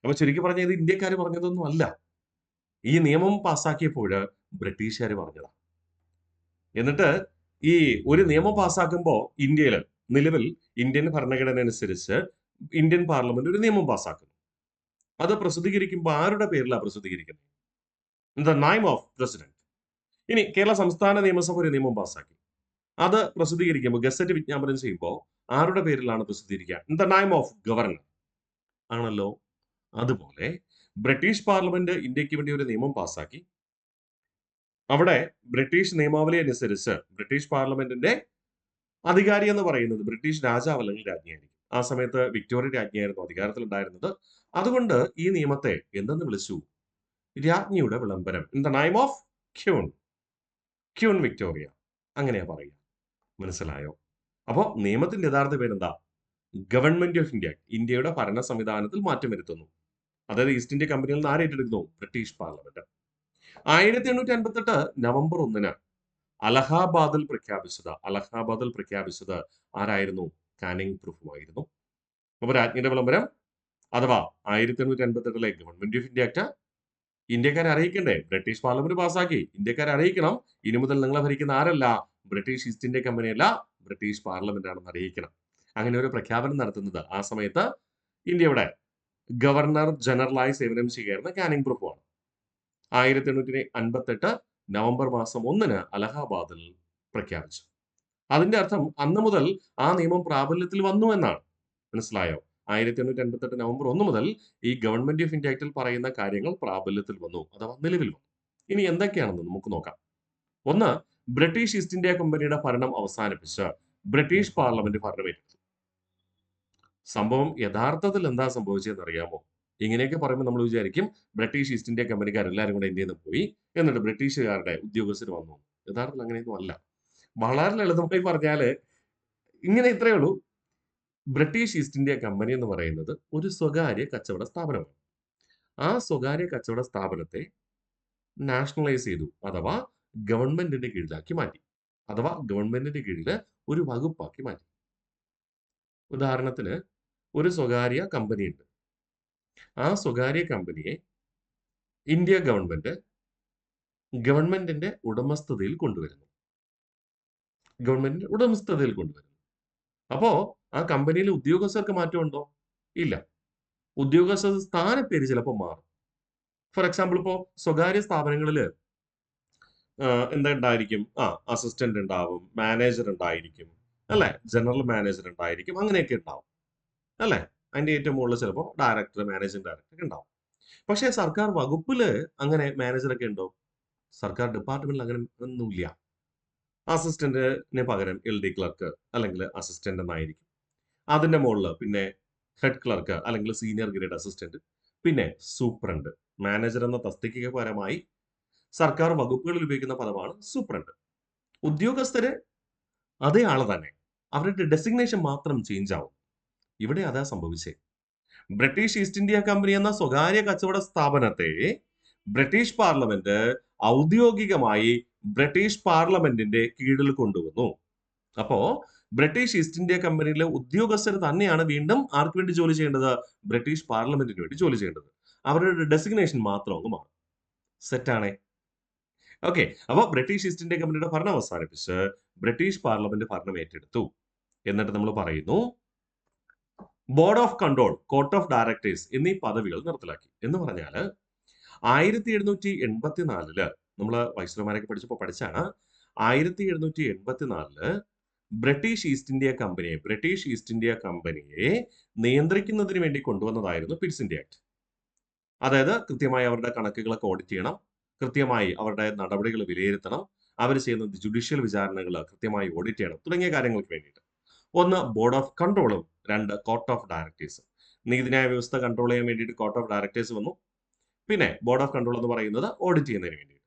അപ്പൊ ചുരുക്കി പറഞ്ഞ ഇത് ഇന്ത്യക്കാർ പറഞ്ഞതൊന്നും അല്ല. ഈ നിയമം പാസ്സാക്കിയപ്പോൾ ബ്രിട്ടീഷുകാർ പറഞ്ഞതാ. എന്നിട്ട് ഈ ഒരു നിയമം പാസ്സാക്കുമ്പോൾ ഇന്ത്യയിൽ നിലവിൽ ഇന്ത്യൻ ഭരണഘടന അനുസരിച്ച് ഇന്ത്യൻ പാർലമെന്റ് ഒരു നിയമം പാസ്സാക്കുന്നു. അത് പ്രസിദ്ധീകരിക്കുമ്പോൾ ആരുടെ പേരിലാണ് പ്രസിദ്ധീകരിക്കുന്നത്? In the name of president. ഇനി കേരള സംസ്ഥാന നിയമസഭ ഒരു നിയമം പാസ്സാക്കി, അത് പ്രസിദ്ധീകരിക്കുമ്പോൾ ഗസറ്റ് വിജ്ഞാപനം ചെയ്യുമ്പോൾ ആരുടെ പേരിലാണ് പ്രസിദ്ധീകരിക്കുക? In the name of governor ആണല്ലോ. അതുപോലെ ബ്രിട്ടീഷ് പാർലമെന്റ് ഇന്ത്യക്ക് വേണ്ടി ഒരു നിയമം പാസ്സാക്കി. അവിടെ ബ്രിട്ടീഷ് നിയമാവലി അനുസരിച്ച് ബ്രിട്ടീഷ് പാർലമെന്റിന്റെ അധികാരി എന്ന് പറയുന്നത് ബ്രിട്ടീഷ് രാജാവ് അല്ലെങ്കിൽ രാജ്ഞിയായിരിക്കും. ആ സമയത്ത് വിക്ടോറിയ രാജ്ഞിയായിരുന്നു അധികാരത്തിലുണ്ടായിരുന്നത്. അതുകൊണ്ട് ഈ നിയമത്തെ എന്തെന്ന് വിളിച്ചു? രാജ്ഞിയുടെ വിളംബരം. In the name of queen Victoria, അങ്ങനെയാ പറയുക. മനസ്സിലായോ? അപ്പോ നിയമത്തിന്റെ യഥാർത്ഥ പേരെന്താ? Government of India. ഇന്ത്യയുടെ ഭരണ സംവിധാനത്തിൽ മാറ്റം വരുത്തുന്നു. അതായത് ഈസ്റ്റ് ഇന്ത്യ കമ്പനിയിൽ നിന്ന് ആരേറ്റെടുക്കുന്നു? British parliament. 1858 നവംബർ 1 അലഹാബാദിൽ പ്രഖ്യാപിച്ചത് ആരായിരുന്നു? കാനിങ് പ്രഭുവായിരുന്നു. അപ്പൊ രാജ്ഞിയുടെ വിളംബരം അഥവാ 1858 ഗവൺമെന്റ് ഓഫ് ഇന്ത്യ ആക്ട് ഇന്ത്യക്കാരെ അറിയിക്കണ്ടേ? ബ്രിട്ടീഷ് പാർലമെന്റ് പാസ്സാക്കി, ഇന്ത്യക്കാരെ അറിയിക്കണം, ഇനി മുതൽ നിങ്ങളെ ഭരിക്കുന്ന ആരല്ല? ബ്രിട്ടീഷ് ഈസ്റ്റ് ഇന്ത്യ കമ്പനി അല്ല, ബ്രിട്ടീഷ് പാർലമെന്റ് ആണെന്ന് അറിയിക്കണം. അങ്ങനെ ഒരു പ്രഖ്യാപനം നടത്തുന്നത് ആ സമയത്ത് ഇന്ത്യയുടെ ഗവർണർ ജനറലായി സേവനം ചെയ്യുകയായിരുന്ന കാനിങ് പ്രഭുവാണ്. 1858 നവംബർ മാസം 1 അലഹാബാദിൽ പ്രഖ്യാപിച്ചു. അതിന്റെ അർത്ഥം അന്ന് മുതൽ ആ നിയമം പ്രാബല്യത്തിൽ വന്നു എന്നാണ്. മനസ്സിലായോ? 1858 നവംബർ 1 മുതൽ ഈ ഗവൺമെന്റ് ഓഫ് ഇന്ത്യ ആക്ടിൽ പറയുന്ന കാര്യങ്ങൾ പ്രാബല്യത്തിൽ വന്നു, അഥവാ നിലവിൽ വന്നു. ഇനി എന്തൊക്കെയാണെന്ന് നമുക്ക് നോക്കാം. ഒന്ന്, ബ്രിട്ടീഷ് ഈസ്റ്റ് ഇന്ത്യ കമ്പനിയുടെ ഭരണം അവസാനിപ്പിച്ച് ബ്രിട്ടീഷ് പാർലമെന്റ് ഭരണം ഏറ്റെടുത്തു. സംഭവം യഥാർത്ഥത്തിൽ എന്താ സംഭവിച്ചതെന്ന് അറിയാമോ? ഇങ്ങനെയൊക്കെ പറയുമ്പോൾ നമ്മൾ വിചാരിക്കും ബ്രിട്ടീഷ് ഈസ്റ്റ് ഇന്ത്യ കമ്പനിക്കാരെല്ലാവരും കൂടെ ഇന്ത്യയിൽ നിന്ന് പോയി, എന്നിട്ട് ബ്രിട്ടീഷുകാരുടെ ഉദ്യോഗസ്ഥർ വന്നു. യഥാർത്ഥത്തിൽ അങ്ങനെയൊന്നും അല്ല. വളരെ ലളിതമായി പറഞ്ഞാല് ഇത്രയേ ഉള്ളൂ. ബ്രിട്ടീഷ് ഈസ്റ്റ് ഇന്ത്യ കമ്പനി എന്ന് പറയുന്നത് ഒരു സ്വകാര്യ കച്ചവട സ്ഥാപനമാണ്. ആ സ്വകാര്യ കച്ചവട സ്ഥാപനത്തെ നാഷണലൈസ് ചെയ്തു, അഥവാ ഗവൺമെന്റിന്റെ കീഴിലാക്കി മാറ്റി, അഥവാ ഗവൺമെന്റിന്റെ കീഴിൽ ഒരു വകുപ്പാക്കി മാറ്റി. ഉദാഹരണത്തിന് ഒരു സ്വകാര്യ കമ്പനി ഉണ്ട്. ആ സ്വകാര്യ കമ്പനിയെ ഇന്ത്യ ഗവൺമെന്റിന്റെ ഉടമസ്ഥതയിൽ കൊണ്ടുവരുന്നു. അപ്പോ ആ കമ്പനിയിലെ ഉദ്യോഗസ്ഥർക്ക് മാറ്റമുണ്ടോ? ഇല്ല. ഉദ്യോഗസ്ഥ സ്ഥാനപ്പേര് ചിലപ്പോൾ മാറും. ഫോർ എക്സാമ്പിൾ, ഇപ്പോ സ്വകാര്യ സ്ഥാപനങ്ങളിൽ എന്താ ഉണ്ടായിരിക്കും? അസിസ്റ്റന്റ് ഉണ്ടാവും, മാനേജർ ഉണ്ടായിരിക്കും, അല്ലെ? ജനറൽ മാനേജർ ഉണ്ടായിരിക്കും, അങ്ങനെയൊക്കെ ഉണ്ടാവും, അല്ലെ? അതിന്റെ ഏറ്റവും മുകളിൽ ചിലപ്പോൾ ഡയറക്ടർ, മാനേജിംഗ് ഡയറക്ടർ ഉണ്ടാവും. പക്ഷേ സർക്കാർ വകുപ്പില് അങ്ങനെ മാനേജറൊക്കെ ഉണ്ടോ? സർക്കാർ ഡിപ്പാർട്ട്മെന്റിൽ അങ്ങനെ ഒന്നുമില്ല. അസിസ്റ്റന്റിന് പകരം LD ക്ലർക്ക് അല്ലെങ്കിൽ അസിസ്റ്റന്റ് എന്നായിരിക്കും. അതിന്റെ മുകളിൽ പിന്നെ ഹെഡ് ക്ലർക്ക് അല്ലെങ്കിൽ സീനിയർ ഗ്രേഡ് അസിസ്റ്റന്റ്, പിന്നെ സൂപ്രണ്ട്. മാനേജർ എന്ന തസ്തികയ്ക്ക് പകരമായി സർക്കാർ വകുപ്പുകളിൽ ഉപയോഗിക്കുന്ന പദമാണ് സൂപ്രണ്ട്. ഉദ്യോഗസ്ഥര് അതേ ആള് തന്നെ. അവരുടെ ഡെസിഗ്നേഷൻ മാത്രം ചേഞ്ച് ആവും. ഇവിടെ അതാ സംഭവിച്ചേ. ബ്രിട്ടീഷ് ഈസ്റ്റ് ഇന്ത്യ കമ്പനി എന്ന സ്വകാര്യ കച്ചവട സ്ഥാപനത്തെ ബ്രിട്ടീഷ് പാർലമെന്റ് ഔദ്യോഗികമായി ബ്രിട്ടീഷ് പാർലമെന്റിന്റെ കീഴിൽ കൊണ്ടുവന്നു. അപ്പോ ബ്രിട്ടീഷ് ഈസ്റ്റ് ഇന്ത്യ കമ്പനിയിലെ ഉദ്യോഗസ്ഥർ തന്നെയാണ് വീണ്ടും ആർക്ക് വേണ്ടി ജോലി ചെയ്യേണ്ടത്? ബ്രിട്ടീഷ് പാർലമെന്റിന് വേണ്ടി ജോലി ചെയ്യേണ്ടത്. അവരുടെ ഡെസിഗ്നേഷൻ മാത്രം അങ്ങ് മാറും. സെറ്റാണേ. ഓക്കെ. അപ്പൊ ബ്രിട്ടീഷ് ഈസ്റ്റ് ഇന്ത്യ കമ്പനിയുടെ ഭരണം അവസാനിപ്പിച്ച് ബ്രിട്ടീഷ് പാർലമെന്റ് ഭരണം ഏറ്റെടുത്തു. എന്നിട്ട് നമ്മൾ പറയുന്നു board of control, court of directors എന്നീ പദവികൾ നിർത്തലാക്കി. എന്ന് പറഞ്ഞാൽ 1784 നമ്മൾ വൈസ്രോമാരൊക്കെ പഠിച്ചപ്പോൾ പഠിച്ചാണ്. 1784 ബ്രിട്ടീഷ് ഈസ്റ്റ് ഇന്ത്യ കമ്പനിയെ നിയന്ത്രിക്കുന്നതിന് വേണ്ടി കൊണ്ടുവന്നതായിരുന്നു പിറ്റ്സ് ഇന്ത്യ ആക്ട്. അതായത് കൃത്യമായി അവരുടെ കണക്കുകളൊക്കെ ഓഡിറ്റ് ചെയ്യണം, കൃത്യമായി അവരുടെ നടപടികൾ വിലയിരുത്തണം, അവർ ചെയ്യുന്ന ജുഡീഷ്യൽ വിചാരണകൾ കൃത്യമായി ഓഡിറ്റ് ചെയ്യണം തുടങ്ങിയ കാര്യങ്ങൾക്ക് വേണ്ടിയിട്ട്. ഒന്ന് ബോർഡ് ഓഫ് കൺട്രോളും, രണ്ട് കോർട്ട് ഓഫ് ഡയറക്ടേഴ്സും. നീതിന്യായ വ്യവസ്ഥ കൺട്രോൾ ചെയ്യാൻ വേണ്ടിയിട്ട് കോർട്ട് ഓഫ് ഡയറക്ടേഴ്സ് വന്നു. പിന്നെ ബോർഡ് ഓഫ് കൺട്രോൾ എന്ന് പറയുന്നത് ഓഡിറ്റ് ചെയ്യുന്നതിന് വേണ്ടിയിട്ട്.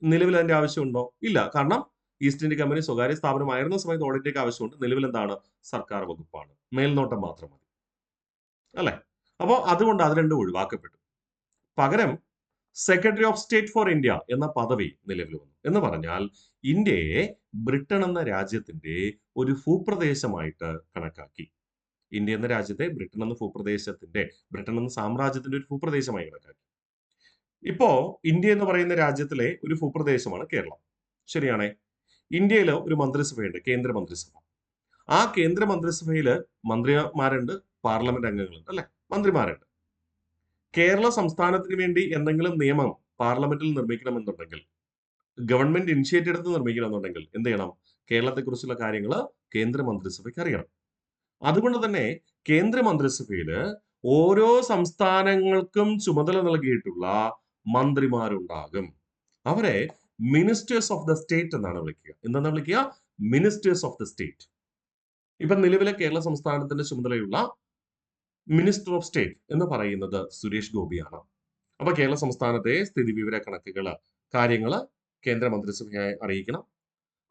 നിലവിൽ അതിന്റെ ആവശ്യമുണ്ടോ? ഇല്ല. കാരണം ഈസ്റ്റ് ഇന്ത്യ കമ്പനി സ്വകാര്യ സ്ഥാപനമായിരുന്ന സമയത്ത് ഓഡിറ്റിന്റെ ആവശ്യമുണ്ട്. നിലവിൽ എന്താണ്? സർക്കാർ വകുപ്പാണ്. മേൽനോട്ടം മാത്രം മതി. അല്ലെ? അപ്പോൾ അതുകൊണ്ട് അത് രണ്ടും ഒഴിവാക്കപ്പെട്ടു. പകരം secretary of state for India എന്ന പദവി നിലവിൽ വന്നു. എന്ന് പറഞ്ഞാൽ ഇന്ത്യയെ ബ്രിട്ടൻ എന്ന രാജ്യത്തിന്റെ ഒരു ഭൂപ്രദേശമായിട്ട് കണക്കാക്കി. ഇന്ത്യ എന്ന രാജ്യത്തെ ബ്രിട്ടൻ എന്ന സാമ്രാജ്യത്തിന്റെ ഒരു ഭൂപ്രദേശമായി കണക്കാക്കി. ഇപ്പോ ഇന്ത്യ എന്ന് പറയുന്ന രാജ്യത്തിലെ ഒരു ഭൂപ്രദേശമാണ് കേരളം. ശരിയാണേ. ഇന്ത്യയിൽ ഒരു മന്ത്രിസഭയുണ്ട്, കേന്ദ്ര മന്ത്രിസഭ. ആ കേന്ദ്ര മന്ത്രിസഭയില് മന്ത്രിമാരുണ്ട്, പാർലമെന്റ് അംഗങ്ങളുണ്ട്, അല്ലെ? മന്ത്രിമാരുണ്ട്. കേരള സംസ്ഥാനത്തിന് വേണ്ടി എന്തെങ്കിലും നിയമം പാർലമെന്റിൽ നിർമ്മിക്കണമെന്നുണ്ടെങ്കിൽ, ഗവൺമെന്റ് ഇനിഷ്യേറ്റീവ് എടുത്ത് നിർമ്മിക്കണമെന്നുണ്ടെങ്കിൽ എന്ത് ചെയ്യണം? കേരളത്തെക്കുറിച്ചുള്ള കാര്യങ്ങൾ കേന്ദ്ര മന്ത്രിസഭയ്ക്ക് അറിയണം. അതുകൊണ്ട് തന്നെ കേന്ദ്ര മന്ത്രിസഭയില് ഓരോ സംസ്ഥാനങ്ങൾക്കും ചുമതല നൽകിയിട്ടുള്ള മന്ത്രിമാരുണ്ടാകും. അവരെ മിനിസ്റ്റേഴ്സ് ഓഫ് ദ സ്റ്റേറ്റ് എന്നാണ് വിളിക്കുക. എന്താണ് വിളിക്കുക? Ministers of the state. ഇപ്പൊ നിലവിലെ കേരള സംസ്ഥാനത്തിന്റെ ചുമതലയുള്ള മിനിസ്റ്റർ ഓഫ് സ്റ്റേറ്റ് എന്ന് പറയുന്നത് സുരേഷ് ഗോപിയാണ്. അപ്പൊ കേരള സംസ്ഥാനത്തെ സ്ഥിതിവിവര കണക്കുകൾ, കാര്യങ്ങൾ കേന്ദ്ര മന്ത്രിസഭയെ അറിയിക്കണം.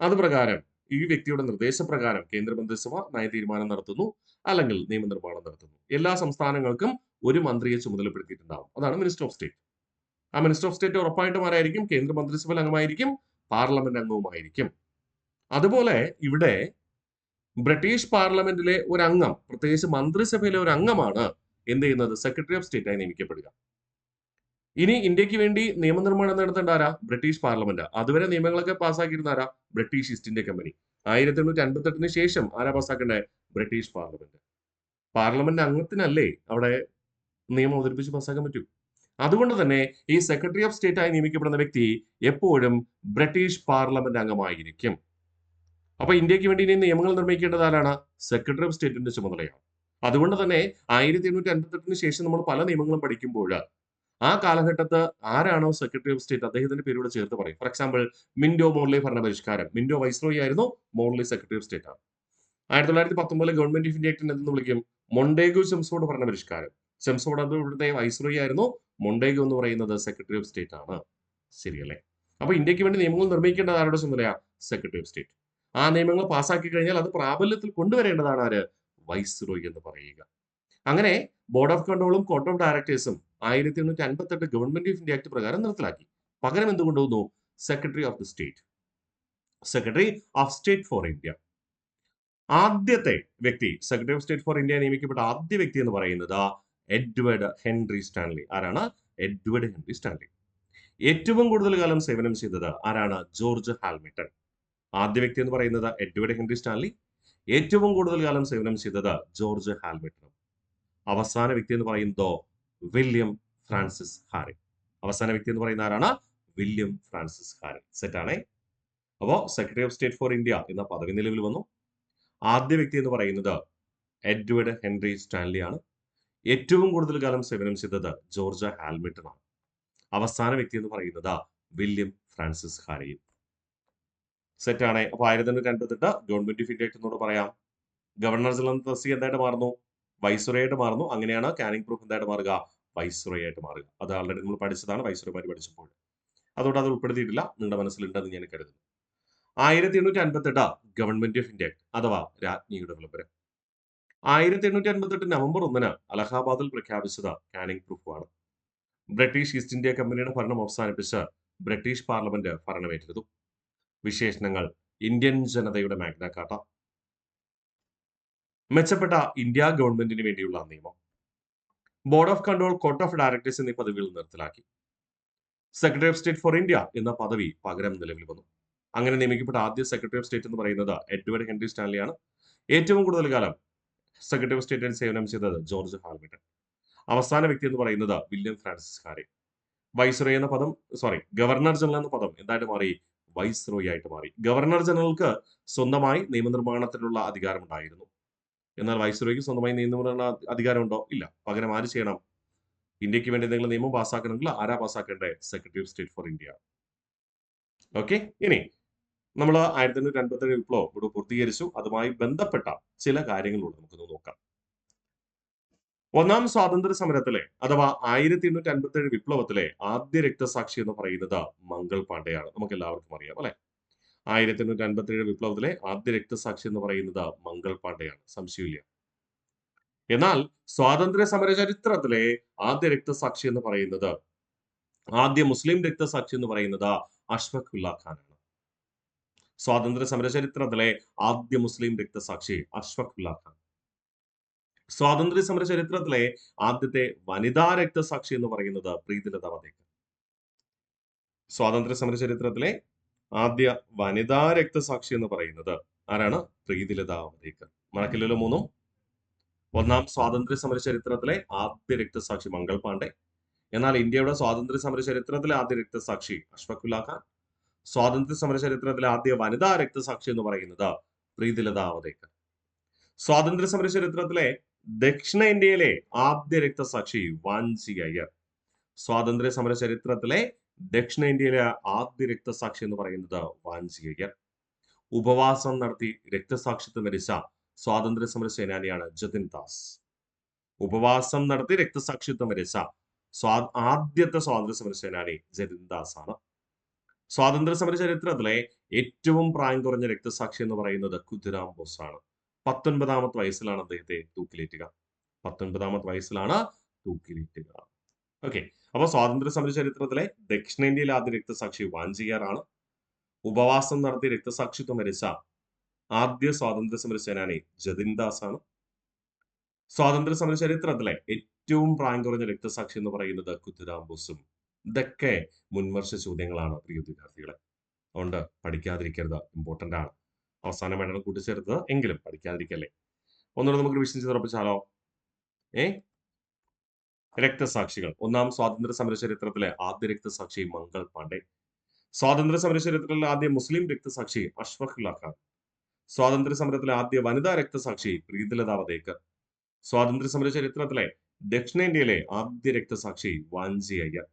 അതുപ്രകാരം ഈ വ്യക്തിയുടെ നിർദ്ദേശപ്രകാരം കേന്ദ്ര മന്ത്രിസഭ നയ തീരുമാനം നടത്തുന്നു, അല്ലെങ്കിൽ നിയമനിർമ്മാണം നടത്തുന്നു. എല്ലാ സംസ്ഥാനങ്ങൾക്കും ഒരു മന്ത്രിയെ ചുമതലപ്പെടുത്തിയിട്ടുണ്ടാവും. അതാണ് മിനിസ്റ്റർ ഓഫ് സ്റ്റേറ്റ്. ആ മിനിസ്റ്റർ ഓഫ് സ്റ്റേറ്റ് ഉറപ്പായിട്ടും ആരായിരിക്കും? കേന്ദ്ര മന്ത്രിസഭയിൽ അംഗമായിരിക്കും, പാർലമെന്റ് അംഗവുമായിരിക്കും. അതുപോലെ ഇവിടെ ബ്രിട്ടീഷ് പാർലമെന്റിലെ ഒരു അംഗം, പ്രത്യേകിച്ച് മന്ത്രിസഭയിലെ ഒരു അംഗമാണ് എന്ത് ചെയ്യുന്നത്? സെക്രട്ടറി ഓഫ് സ്റ്റേറ്റ് ആയി നിയമിക്കപ്പെടുക. ഇനി ഇന്ത്യക്ക് വേണ്ടി നിയമനിർമ്മാണം നടത്തേണ്ട ആരാ? British parliament. അതുവരെ നിയമങ്ങളൊക്കെ പാസ്സാക്കിയിരുന്ന ആരാ? British East India company. 1858 ശേഷം ആരാ പാസ്സാക്കണ്ടേ? British parliament. പാർലമെന്റ് അംഗത്തിനല്ലേ അവിടെ നിയമം അവതരിപ്പിച്ച് പാസ്സാക്കാൻ പറ്റൂ. അതുകൊണ്ട് തന്നെ ഈ സെക്രട്ടറി ഓഫ് സ്റ്റേറ്റ് ആയി നിയമിക്കപ്പെടുന്ന വ്യക്തി എപ്പോഴും ബ്രിട്ടീഷ് പാർലമെന്റ് അംഗമായിരിക്കും. അപ്പൊ ഇന്ത്യക്ക് വേണ്ടി ഇനി നിയമങ്ങൾ നിർമ്മിക്കേണ്ടത് ആരാണ്? സെക്രട്ടറി ഓഫ് സ്റ്റേറ്റിന്റെ ചുമതലയാണ്. അതുകൊണ്ട് തന്നെ 1858 ശേഷം നമ്മൾ പല നിയമങ്ങളും പഠിക്കുമ്പോൾ ആ കാലഘട്ടത്ത് ആരാണോ സെക്രട്ടറി ഓഫ് സ്റ്റേറ്റ് അദ്ദേഹത്തിന്റെ പേരോട് ചേർത്ത് പറയും. ഫോർ എക്സാമ്പിൾ മിന്റോ മോർലി ഭരണപരിഷ്കാരം. മിന്റോ വൈസ്രോയി ആയിരുന്നു, മോർലി സെക്രട്ടറി ഓഫ് സ്റ്റേറ്റ് ആണ്. 1919 ഗവൺമെന്റ് ഓഫ് ഇന്ത്യ ആക്ട് എന്ന് വിളിക്കും? Montagu Chelmsford ഭരണപരിഷ്കാരം. ചെംസ്ഫോർഡ് അത് ഇവിടുത്തെ വൈസ്രോയി ആയിരുന്നു, മൊണ്ടേഗു എന്ന് പറയുന്നത് സെക്രട്ടറി ഓഫ് സ്റ്റേറ്റ് ആണ്. ശരിയല്ലേ? അപ്പൊ ഇന്ത്യക്ക് വേണ്ടി നിയമങ്ങൾ നിർമ്മിക്കേണ്ടത് ആരുടെ ചുമതലയാ? Secretary of state. ആ നിയമങ്ങൾ പാസ്സാക്കി കഴിഞ്ഞാൽ അത് പ്രാബല്യത്തിൽ കൊണ്ടുവരേണ്ടതാണ് ആര്? വൈസ്രോയി എന്ന് പറയുക. അങ്ങനെ ബോർഡ് ഓഫ് കൺട്രോളും കോർട്ട് ഓഫ് ഡയറക്ടേഴ്സും 1858 ഗവൺമെന്റ് ഓഫ് ഇന്ത്യ ആക്ട് പ്രകാരം നിർത്തലാക്കി. പകരം എന്ത് കൊണ്ടുവന്നു? Secretary of the state. Secretary of state for India. ആദ്യത്തെ വ്യക്തി, secretary of state for India നിയമിക്കപ്പെട്ട ആദ്യ വ്യക്തി എന്ന് പറയുന്നത് എഡ്വേർഡ് ഹെൻറി സ്റ്റാൻലി. ആരാണ്? Edward Henry Stanley. ഏറ്റവും കൂടുതൽ കാലം സേവനം ചെയ്തത് ആരാണ്? George Hamilton. ആദ്യ വ്യക്തി എന്ന് പറയുന്നത് എഡ്വേർഡ് ഹെൻറി സ്റ്റാൻലി. ഏറ്റവും കൂടുതൽ കാലം സേവനം ചെയ്തത് ജോർജ് ഹാൽമിൽട്ടൺ. അവസാന വ്യക്തി എന്ന് പറയുന്നതോ വില്യം ഫ്രാൻസിസ് ഹാരെ. അവസാന വ്യക്തി എന്ന് പറയുന്ന ആരാണ്? William Francis Hare. സെറ്റാണേ. അപ്പോ secretary of state for India എന്ന പദവി നിലവിൽ വന്നു. ആദ്യ വ്യക്തി എന്ന് പറയുന്നത് എഡ്വേർഡ് ഹെൻറി സ്റ്റാൻലി ആണ്. ഏറ്റവും കൂടുതൽ കാലം സേവനം ചെയ്തത് ജോർജ് ഹാൽമിൽട്ടൺ ആണ്. അവസാന വ്യക്തി എന്ന് പറയുന്നത് വില്യം ഫ്രാൻസിസ് ഹാരെയും. സെറ്റാണേ. അപ്പൊ 1858 ഗവൺമെന്റ് ഓഫ് ഇന്ത്യ ആക്ട് എന്നോട് പറയാം. ഗവർണർ ജനറൽ തസ്തിക എന്തായിട്ട് മാറുന്നു? വൈസ്രോയി ആയിട്ട് മാറുന്നു. അങ്ങനെയാണ് കാനിങ് പ്രൂഫ് എന്തായിട്ട് മാറുക? വൈസ്രോയി ആയിട്ട് മാറുക. അത് ആൾറെഡി നമ്മൾ പഠിച്ചതാണ് വൈസ്രോയിമാർ പഠിച്ചപ്പോൾ. അതുകൊണ്ട് അത് ഉൾപ്പെടുത്തിയിട്ടില്ല. നിങ്ങളുടെ മനസ്സിലുണ്ടെന്ന് ഞാൻ കരുതുന്നു. 1858 ഗവൺമെന്റ് ഓഫ് ഇന്ത്യ അഥവാ രാജ്ഞിയുടെ വിളംബരം. 1858 നവംബർ 1 അലഹാബാദിൽ പ്രഖ്യാപിച്ചത് കാനിംഗ് പ്രൂഫാണ്. ബ്രിട്ടീഷ് ഈസ്റ്റ് ഇന്ത്യ കമ്പനിയുടെ ഭരണം അവസാനിപ്പിച്ച് ബ്രിട്ടീഷ് പാർലമെന്റ് ഭരണമേറ്റെടുത്തു. വിശേഷണങ്ങൾ: ഇന്ത്യൻ ജനതയുടെ മാഗ്ന കാർട്ട, മെച്ചപ്പെട്ട ഇന്ത്യ ഗവൺമെന്റിന് വേണ്ടിയുള്ള നിയമം, board of control, court of directors എന്നീ പദവികൾ നിർത്തലാക്കി. Secretary of state for India എന്ന പദവി പകരം നിലവിൽ വന്നു. അങ്ങനെ നിയമിക്കപ്പെട്ട ആദ്യ സെക്രട്ടറി ഓഫ് സ്റ്റേറ്റ് എന്ന് പറയുന്നത് എഡ്വേർഡ് ഹെൻറി സ്റ്റാൻലിയാണ്. ഏറ്റവും കൂടുതൽ കാലം സെക്രട്ടറി ഓഫ് സ്റ്റേറ്റിന് സേവനം ചെയ്തത് ജോർജ് ഹാൽമിൽട്ടൺ. അവസാന വ്യക്തി എന്ന് പറയുന്നത് വില്യം ഫ്രാൻസിസ് ഹാരെ. വൈസ്രോയി എന്ന പദം ഗവർണർ ജനറൽ എന്ന പദം എന്തായിട്ട് മാറി? വൈസ്രോയി ആയിട്ട് മാറി. ഗവർണർ ജനറൽക്ക് സ്വന്തമായി നിയമനിർമ്മാണത്തിനുള്ള അധികാരമുണ്ടായിരുന്നു. എന്നാൽ വൈസ്രോയിക്ക് സ്വന്തമായി നിയമനിർമ്മാണ അധികാരമുണ്ടോ? ഇല്ല. പകരം ആര് ചെയ്യണം? ഇന്ത്യക്ക് വേണ്ടി എന്തെങ്കിലും നിയമം പാസ്സാക്കണമെങ്കിൽ ആരാ പാസ്സാക്കേണ്ടത്? Secretary of state for India. Okay, ഇനി നമ്മൾ 1857 വിപ്ലവം ഇവിടെ പൂർത്തീകരിച്ചു. അതുമായി ബന്ധപ്പെട്ട ചില കാര്യങ്ങളോട് നമുക്കൊന്ന് നോക്കാം. ഒന്നാം സ്വാതന്ത്ര്യ സമരത്തിലെ അഥവാ 1857 വിപ്ലവത്തിലെ ആദ്യ രക്തസാക്ഷി എന്ന് പറയുന്നത് മംഗൾ പാണ്ഡെയാണ്. നമുക്ക് എല്ലാവർക്കും അറിയാം അല്ലെ? 1857 വിപ്ലവത്തിലെ ആദ്യ രക്തസാക്ഷി എന്ന് പറയുന്നത് മംഗൾ പാണ്ഡെയാണ്, സംശയമില്ല. എന്നാൽ സ്വാതന്ത്ര്യ സമര ചരിത്രത്തിലെ ആദ്യ രക്തസാക്ഷി എന്ന് പറയുന്നത്, ആദ്യ മുസ്ലിം രക്തസാക്ഷി എന്ന് പറയുന്നത് അഷ്ഫഖ് ഉള്ള ഖാനാണ്. സ്വാതന്ത്ര്യ സമര ചരിത്രത്തിലെ ആദ്യ മുസ്ലിം രക്തസാക്ഷി അഷ്ഫഖ് ഉള്ള ഖാൻ. സ്വാതന്ത്ര്യ സമര ചരിത്രത്തിലെ ആദ്യത്തെ വനിതാ രക്തസാക്ഷി എന്ന് പറയുന്നത് പ്രീതിലത വധേക്കർ. സ്വാതന്ത്ര്യ സമര ചരിത്രത്തിലെ ആദ്യ വനിതാ രക്തസാക്ഷി എന്ന് പറയുന്നത് ആരാണ്? പ്രീതിലത വധേക്കർ. മറക്കില്ലല്ലോ മൂന്നും. ഒന്നാം സ്വാതന്ത്ര്യ സമര ചരിത്രത്തിലെ ആദ്യ രക്തസാക്ഷി മംഗൾ പാണ്ഡെ. എന്നാൽ ഇന്ത്യയുടെ സ്വാതന്ത്ര്യ സമര ചരിത്രത്തിലെ ആദ്യ രക്തസാക്ഷി അഷ്ഫഖ് ഉള്ള ഖാൻ. സ്വാതന്ത്ര്യ സമര ചരിത്രത്തിലെ ആദ്യ വനിതാ രക്തസാക്ഷി എന്ന് പറയുന്നത് പ്രീതിലത വധേക്കർ. സ്വാതന്ത്ര്യ സമര ചരിത്രത്തിലെ ദക്ഷിണേന്ത്യയിലെ ആദ്യ രക്തസാക്ഷി വാഞ്ചി അയ്യർ. സ്വാതന്ത്ര്യ സമര ചരിത്രത്തിലെ ദക്ഷിണേന്ത്യയിലെ ആദ്യ രക്തസാക്ഷി എന്ന് പറയുന്നത് വാഞ്ചി അയ്യർ. ഉപവാസം നടത്തി രക്തസാക്ഷിത്വം വരിച്ച സ്വാതന്ത്ര്യ സമര സേനാനിയാണ് ജതിൻ ദാസ്. ഉപവാസം നടത്തി രക്തസാക്ഷിത്വം വരിച്ച ആദ്യത്തെ സ്വാതന്ത്ര്യ സമര സേനാനി ജതിൻ ദാസ് ആണ്. സ്വാതന്ത്ര്യ സമര ചരിത്രത്തിലെ ഏറ്റവും പ്രായം കുറഞ്ഞ രക്തസാക്ഷി എന്ന് പറയുന്നത് ഖുദിറാം ബോസ് ആണ്. 19ാമത്തെ വയസ്സിലാണ് അദ്ദേഹത്തെ തൂക്കിലേറ്റുക. 19ാമത്തെ വയസ്സിലാണ് തൂക്കിലേറ്റുക. ഓക്കെ, അപ്പൊ സ്വാതന്ത്ര്യ സമര ചരിത്രത്തിലെ ദക്ഷിണേന്ത്യയിലെ ആദ്യ രക്തസാക്ഷി വാഞ്ചിയാർ ആണ്. ഉപവാസം നടത്തി രക്തസാക്ഷിത്വം വരിച്ച ആദ്യ സ്വാതന്ത്ര്യ സമര സേനാനി ജതിൻ ദാസ് ആണ്. സ്വാതന്ത്ര്യ സമര ചരിത്രത്തിലെ ഏറ്റവും പ്രായം കുറഞ്ഞ രക്തസാക്ഷി എന്ന് പറയുന്നത് ഖുദിറാം ബോസും. ഇതൊക്കെ മുൻവർഷ ചോദ്യങ്ങളാണ് പ്രിയ വിദ്യാർത്ഥികളെ. അതുകൊണ്ട് പഠിക്കാതിരിക്കരുത്, ഇമ്പോർട്ടന്റ് ആണ്. അവസാനമായിട്ടാണ് കൂട്ടിച്ചേർത്തത്, എങ്കിലും പഠിക്കാതിരിക്കല്ലേ. ഒന്നുകൂടെ നമുക്ക് റിവിഷൻ ചെയ്ത് ഉറപ്പിച്ചാലോ? രക്തസാക്ഷികൾ. ഒന്നാം സ്വാതന്ത്ര്യ സമര ചരിത്രത്തിലെ ആദ്യ രക്തസാക്ഷി മംഗൾ പാണ്ഡെ. സ്വാതന്ത്ര്യ സമര ചരിത്രത്തിലെ ആദ്യ മുസ്ലിം രക്തസാക്ഷി അഷ്ഫഖ് ഉള്ള ഖാൻ. സ്വാതന്ത്ര്യ സമരത്തിലെ ആദ്യ വനിതാ രക്തസാക്ഷി പ്രീതിലത വധേക്കർ. സ്വാതന്ത്ര്യ സമര ചരിത്രത്തിലെ ദക്ഷിണേന്ത്യയിലെ ആദ്യ രക്തസാക്ഷി വാഞ്ചി അയ്യർ.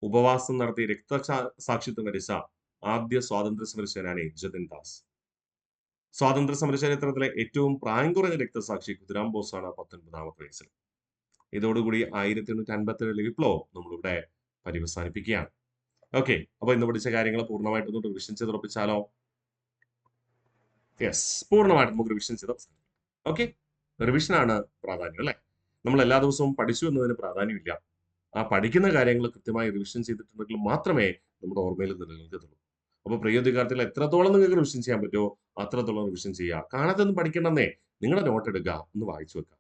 ഉപവാസം നടത്തി രക്തസാക്ഷിത്വം വരിച്ച ആദ്യ സ്വാതന്ത്ര്യ സമര സേനാനി ജതിൻ ദാസ്. സ്വാതന്ത്ര്യ സമര ചരിത്രത്തിലെ ഏറ്റവും പ്രായം കുറഞ്ഞ രക്തസാക്ഷി ഖുദിറാം ബോസ് ആണ് 19ാമത്തെ വയസ്സിൽ. ഇതോടുകൂടി 1857 വിപ്ലവം നമ്മളിവിടെ പര്യവസാനിപ്പിക്കുകയാണ്. ഓക്കെ, അപ്പൊ ഇന്ന് പഠിച്ച കാര്യങ്ങൾ പൂർണ്ണമായിട്ടൊന്ന് റിവിഷൻ ചെയ്ത് ഉറപ്പിച്ചാലോ? യെസ്, പൂർണ്ണമായിട്ട് നമുക്ക് റിവിഷൻ ചെയ്ത്. ഓക്കെ, റിവിഷനാണ് പ്രാധാന്യം അല്ലെ? നമ്മൾ എല്ലാ ദിവസവും പഠിച്ചു എന്നതിന് പ്രാധാന്യമില്ല. ആ പഠിക്കുന്ന കാര്യങ്ങൾ കൃത്യമായി റിവിഷൻ ചെയ്തിട്ടുണ്ടെങ്കിൽ മാത്രമേ നമ്മുടെ ഓർമ്മയിൽ നിലനിൽക്കത്തുള്ളൂ. അപ്പൊ പ്രിയ വിദ്യാർത്ഥികൾ, എത്രത്തോളം നിങ്ങൾക്ക് റിവിഷൻ ചെയ്യാൻ പറ്റുമോ അത്രത്തോളം റിവിഷൻ ചെയ്യുക. കാണാത്തൊന്നും പഠിക്കണമെന്നേ, നിങ്ങളുടെ നോട്ട് എടുക്കുക, ഒന്ന് വായിച്ചു വെക്കുക.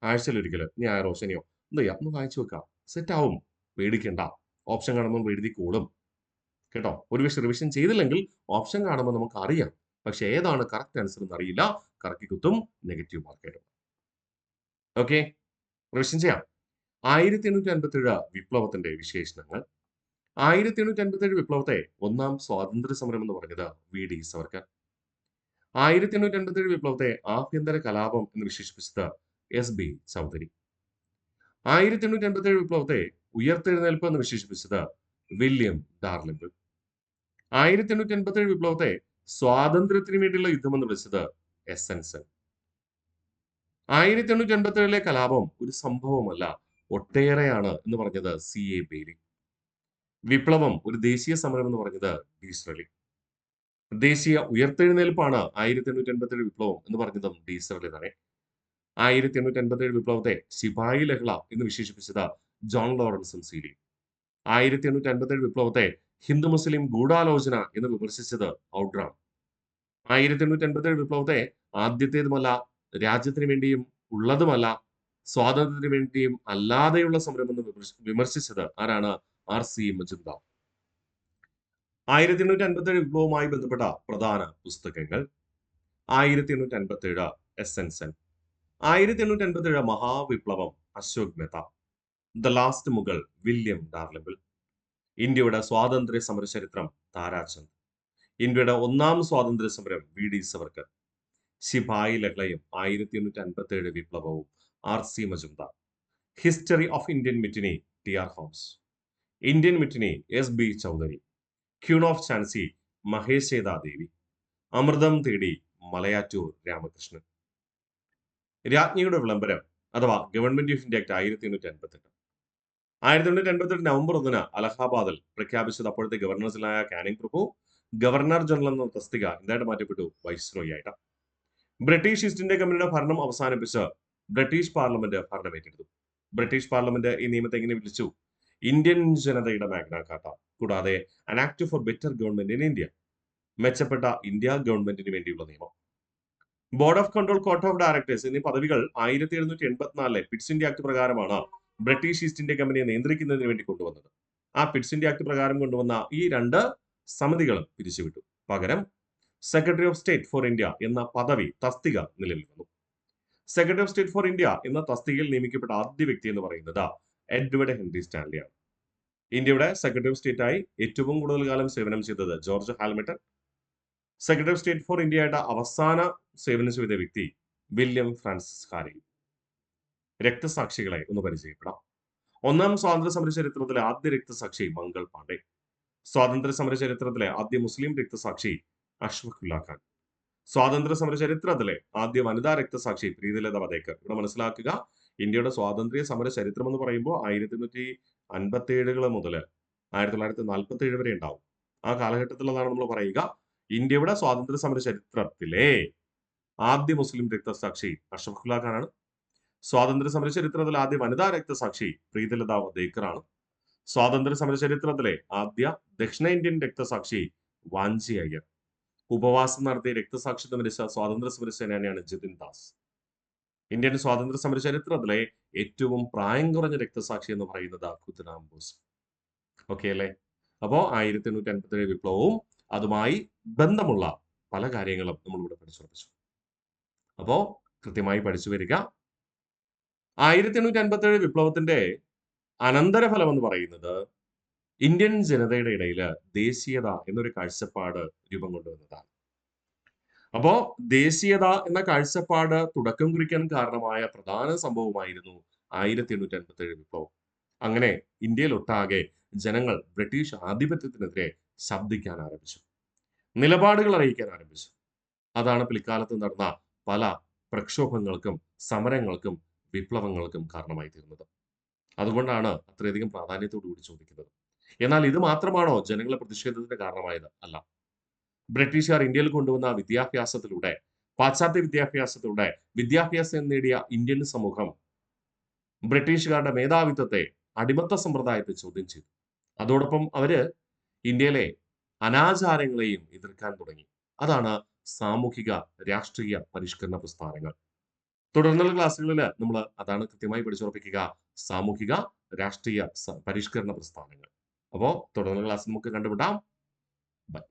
ആഴ്ചയിൽ ഒരിക്കൽ ഞായറോ ശനിയോ എന്ത് ചെയ്യാം, ഒന്ന് വായിച്ചു വെക്കുക. സെറ്റ് ആവും, പേടിക്കണ്ട. ഓപ്ഷൻ കാണുമ്പോൾ എഴുതി കൂടും കേട്ടോ. ഒരു പക്ഷെ റിവിഷൻ ചെയ്തില്ലെങ്കിൽ ഓപ്ഷൻ കാണുമ്പോൾ നമുക്ക് അറിയാം, പക്ഷെ ഏതാണ് കറക്റ്റ് ആൻസർ എന്ന് അറിയില്ല. കറക്കി കുത്തും, നെഗറ്റീവ് മാർക്ക് ആയിട്ട്. ഓക്കെ, റിവിഷൻ ചെയ്യാം. 1857 വിപ്ലവത്തിന്റെ വിശേഷണങ്ങൾ. 1857 വിപ്ലവത്തെ ഒന്നാം സ്വാതന്ത്ര്യ സമരം എന്ന് പറഞ്ഞത് വി.ഡി. സവർക്കർ. 1857 വിപ്ലവത്തെ ആഭ്യന്തര കലാപം എന്ന് വിശേഷിപ്പിച്ചത് എസ്.ബി. ചൗധരി. 1857 വിപ്ലവത്തെ ഉയർത്തെഴുന്നേൽപ്പ് എന്ന് വിശേഷിപ്പിച്ചത് വില്യം ഡാർലിംഗിൾ. 1857 വിപ്ലവത്തെ സ്വാതന്ത്ര്യത്തിന് വേണ്ടിയുള്ള യുദ്ധം എന്ന് വിളിച്ചത് എസ്.എൻ. സെൻ. 1857 കലാപം ഒരു സംഭവമല്ല, ഒട്ടേറെയാണ് എന്ന് പറഞ്ഞത് C.A. ബെയ്ലി. വിപ്ലവം ഒരു ദേശീയ സമരം എന്ന് പറഞ്ഞത് ഡീസറലി. ദേശീയ ഉയർത്തെഴുന്നേൽപ്പാണ് 1887 വിപ്ലവം എന്ന് പറഞ്ഞതും ഡീസറലി തന്നെ. 1887 വിപ്ലവത്തെ ശിപായി ലഹള എന്ന് വിശേഷിപ്പിച്ചത് ജോൺ ലോറൻസും സീലി. 1887 വിപ്ലവത്തെ ഹിന്ദു മുസ്ലിം ഗൂഢാലോചന എന്ന് വിമർശിച്ചത് ഔഡ്രാം. 1887 വിപ്ലവത്തെ ആദ്യത്തേതുമല്ല, രാജ്യത്തിന് വേണ്ടിയും ഉള്ളതുമല്ല, സ്വാതന്ത്ര്യത്തിന് വേണ്ടിയും അല്ലാതെയുള്ള സമരം എന്ന് വിമർശിച്ചത് ആരാണ്? RC മജുംദാർ. 1857 വിപ്ലവവുമായി ബന്ധപ്പെട്ട പ്രധാന പുസ്തകങ്ങൾ: 1857 എസെൻസൻ, 1857 മഹാവിപ്ലവം Ashok Mehta, the last Mughal William Dalrymple, ഇന്ത്യയുടെ സ്വാതന്ത്ര്യ സമര ചരിത്രം താരാചന്ദ്, ഇന്ത്യയുടെ ഒന്നാം സ്വാതന്ത്ര്യ സമരം VD സവർക്കർ, ശിപായി ലഹളയും 1857 വിപ്ലവവും RC Majumdar, history of Indian mutiny TR Holmes, Indian mutiny SB Chaudhuri, queen of Jhansi Mahasweta Devi, Amritham Thedi Malayattoor Ramakrishnan. രാജ്ഞിയുടെ വിളംബരം അഥവാ government of India act 1888. 1888 November 1 അലഹാബാദിൽ പ്രഖ്യാപിച്ചത് അപ്പോഴത്തെ ഗവർണർ ജനറലായ കാനിംഗ് പ്രഭു ഗവർണർ ജനറൽ എന്ന തസ്തിക എന്തായിട്ട് മാറ്റപ്പെട്ടു? വൈസ്രോയി ആയിട്ട്. ബ്രിട്ടീഷ് ഈസ്റ്റ് ഇന്ത്യ കമ്പനിയുടെ ഭരണം അവസാനിപ്പിച്ച് ബ്രിട്ടീഷ് പാർലമെന്റ് ഭരണം ഏറ്റെടുത്തു. ബ്രിട്ടീഷ് പാർലമെന്റ് ഈ നിയമത്തെ എങ്ങനെ വിളിച്ചു? ഇന്ത്യൻ ജനതയുടെ മാഗ്ന കാർട്ട. കൂടാതെ അൻ act four better government in India, മെച്ചപ്പെട്ട ഇന്ത്യ ഗവൺമെന്റിന് വേണ്ടിയുള്ള നിയമം. Board of control, court of directors എന്നീ പദവികൾ 1784 പിറ്റ്സ് ഇന്ത്യ ആക്ട് പ്രകാരമാണ് ബ്രിട്ടീഷ് ഈസ്റ്റ് ഇന്ത്യ കമ്പനിയെ നിയന്ത്രിക്കുന്നതിന് വേണ്ടി കൊണ്ടുവന്നത്. ആ പിറ്റ്സ് ഇന്ത്യ ആക്ട് പ്രകാരം കൊണ്ടുവന്ന ഈ 2 സമിതികളും പിരിച്ചുവിട്ടു. പകരം secretary of state for India എന്ന പദവി, തസ്തിക നിലവിൽ വന്നു. Secretary of state for India എന്ന തസ്തികയിൽ നിയമിക്കപ്പെട്ട ആദ്യ വ്യക്തി എന്ന് പറയുന്നത് എഡ്വേർഡ് ഹെൻറി സ്റ്റാൻലിയാണ്. ഇന്ത്യയുടെ സെക്രട്ടറി ഓഫ് സ്റ്റേറ്റ് ആയി ഏറ്റവും കൂടുതൽ കാലം സേവനം ചെയ്തത് George Hamilton. Secretary of state for India ആയിട്ട് അവസാന സേവനം ചെയ്ത വ്യക്തി വില്യം ഫ്രാൻസിസ് ഹാരി. രക്തസാക്ഷികളെ ഒന്ന് പരിചയപ്പെടാം. ഒന്നാം സ്വാതന്ത്ര്യ സമര ചരിത്രത്തിലെ ആദ്യ രക്തസാക്ഷി മംഗൾ പാണ്ഡെ. സ്വാതന്ത്ര്യ സമര ചരിത്രത്തിലെ ആദ്യ മുസ്ലിം രക്തസാക്ഷി അഷ്ഫഖുല്ല ഖാൻ. സ്വാതന്ത്ര്യ സമര ചരിത്രത്തിലെ ആദ്യ വനിതാ രക്തസാക്ഷി പ്രീതിലത വധേക്കർ. ഇവിടെ മനസ്സിലാക്കുക, ഇന്ത്യയുടെ സ്വാതന്ത്ര്യ സമര ചരിത്രം എന്ന് പറയുമ്പോൾ 1857 മുതൽ 1947 വരെ ഉണ്ടാവും. ആ കാലഘട്ടത്തിലുള്ളതാണ് നമ്മൾ പറയുക. ഇന്ത്യയുടെ സ്വാതന്ത്ര്യ സമര ചരിത്രത്തിലെ ആദ്യ മുസ്ലിം രക്തസാക്ഷി അഷ്ഫഖുല്ല ഖാനാണ്. സ്വാതന്ത്ര്യ സമര ചരിത്രത്തിലെ ആദ്യ വനിതാ രക്തസാക്ഷി പ്രീതിലത വധേക്കർ ആണ്. സ്വാതന്ത്ര്യ സമര ചരിത്രത്തിലെ ആദ്യ ദക്ഷിണേന്ത്യൻ രക്തസാക്ഷി വാഞ്ചി അയ്യർ. ഉപവാസം നടത്തിയ രക്തസാക്ഷിത്വം വരിച്ച സ്വാതന്ത്ര്യ സമര സേനാനിയാണ് ജതിൻ ദാസ്. ഇന്ത്യൻ സ്വാതന്ത്ര്യ സമര ചരിത്രത്തിലെ ഏറ്റവും പ്രായം കുറഞ്ഞ രക്തസാക്ഷി എന്ന് പറയുന്നത് ഖുദ്റാം ബോസ്. ഓക്കെ അല്ലേ? അപ്പോ 1887 വിപ്ലവവും അതുമായി ബന്ധമുള്ള പല കാര്യങ്ങളും നമ്മളിവിടെ പഠിച്ചുറപ്പിച്ചു. അപ്പോ കൃത്യമായി പഠിച്ചു വരിക. 1887 വിപ്ലവത്തിന്റെ അനന്തരഫലം എന്ന് പറയുന്നത് ഇന്ത്യൻ ജനതയുടെ ഇടയിൽ ദേശീയത എന്നൊരു കാഴ്ചപ്പാട് രൂപം കൊണ്ടുവന്നതാണ്. അപ്പോ ദേശീയത എന്ന കാഴ്ചപ്പാട് തുടക്കം കുറിക്കാൻ കാരണമായ പ്രധാന സംഭവമായിരുന്നു 1887 വിപ്ലവം. അങ്ങനെ ഇന്ത്യയിലൊട്ടാകെ ജനങ്ങൾ ബ്രിട്ടീഷ് ആധിപത്യത്തിനെതിരെ ശബ്ദിക്കാൻ ആരംഭിച്ചു, നിലപാടുകൾ അറിയിക്കാൻ ആരംഭിച്ചു. അതാണ് പിൽക്കാലത്ത് നടന്ന പല പ്രക്ഷോഭങ്ങൾക്കും സമരങ്ങൾക്കും വിപ്ലവങ്ങൾക്കും കാരണമായി തീർന്നത്. അതുകൊണ്ടാണ് അത്രയധികം പ്രാധാന്യത്തോടു കൂടി ചോദിക്കുന്നത്. എന്നാൽ ഇത് മാത്രമാണോ ജനങ്ങളെ പ്രതിഷേധത്തിന് കാരണമായത്? അല്ല. ബ്രിട്ടീഷുകാർ ഇന്ത്യയിൽ കൊണ്ടുവന്ന വിദ്യാഭ്യാസത്തിലൂടെ, പാശ്ചാത്യ വിദ്യാഭ്യാസത്തിലൂടെ വിദ്യാഭ്യാസം നേടിയ ഇന്ത്യൻ സമൂഹം ബ്രിട്ടീഷുകാരുടെ മേധാവിത്വത്തെ, അടിമത്ത സമ്പ്രദായത്തെ ചോദ്യം ചെയ്തു. അതോടൊപ്പം അവര് ഇന്ത്യയിലെ അനാചാരങ്ങളെയും എതിർക്കാൻ തുടങ്ങി. അതാണ് സാമൂഹിക രാഷ്ട്രീയ പരിഷ്കരണ പ്രസ്ഥാനങ്ങൾ. തുടർന്നുള്ള ക്ലാസ്സുകളിൽ നമ്മൾ അതാണ് കൃത്യമായി പഠിച്ചുറപ്പിക്കുക, സാമൂഹിക രാഷ്ട്രീയ പരിഷ്കരണ പ്രസ്ഥാനങ്ങൾ. അപ്പോൾ തുടർന്നുള്ള ക്ലാസ്സിൽ നമുക്ക് കണ്ടുപിടാം. ബൈ.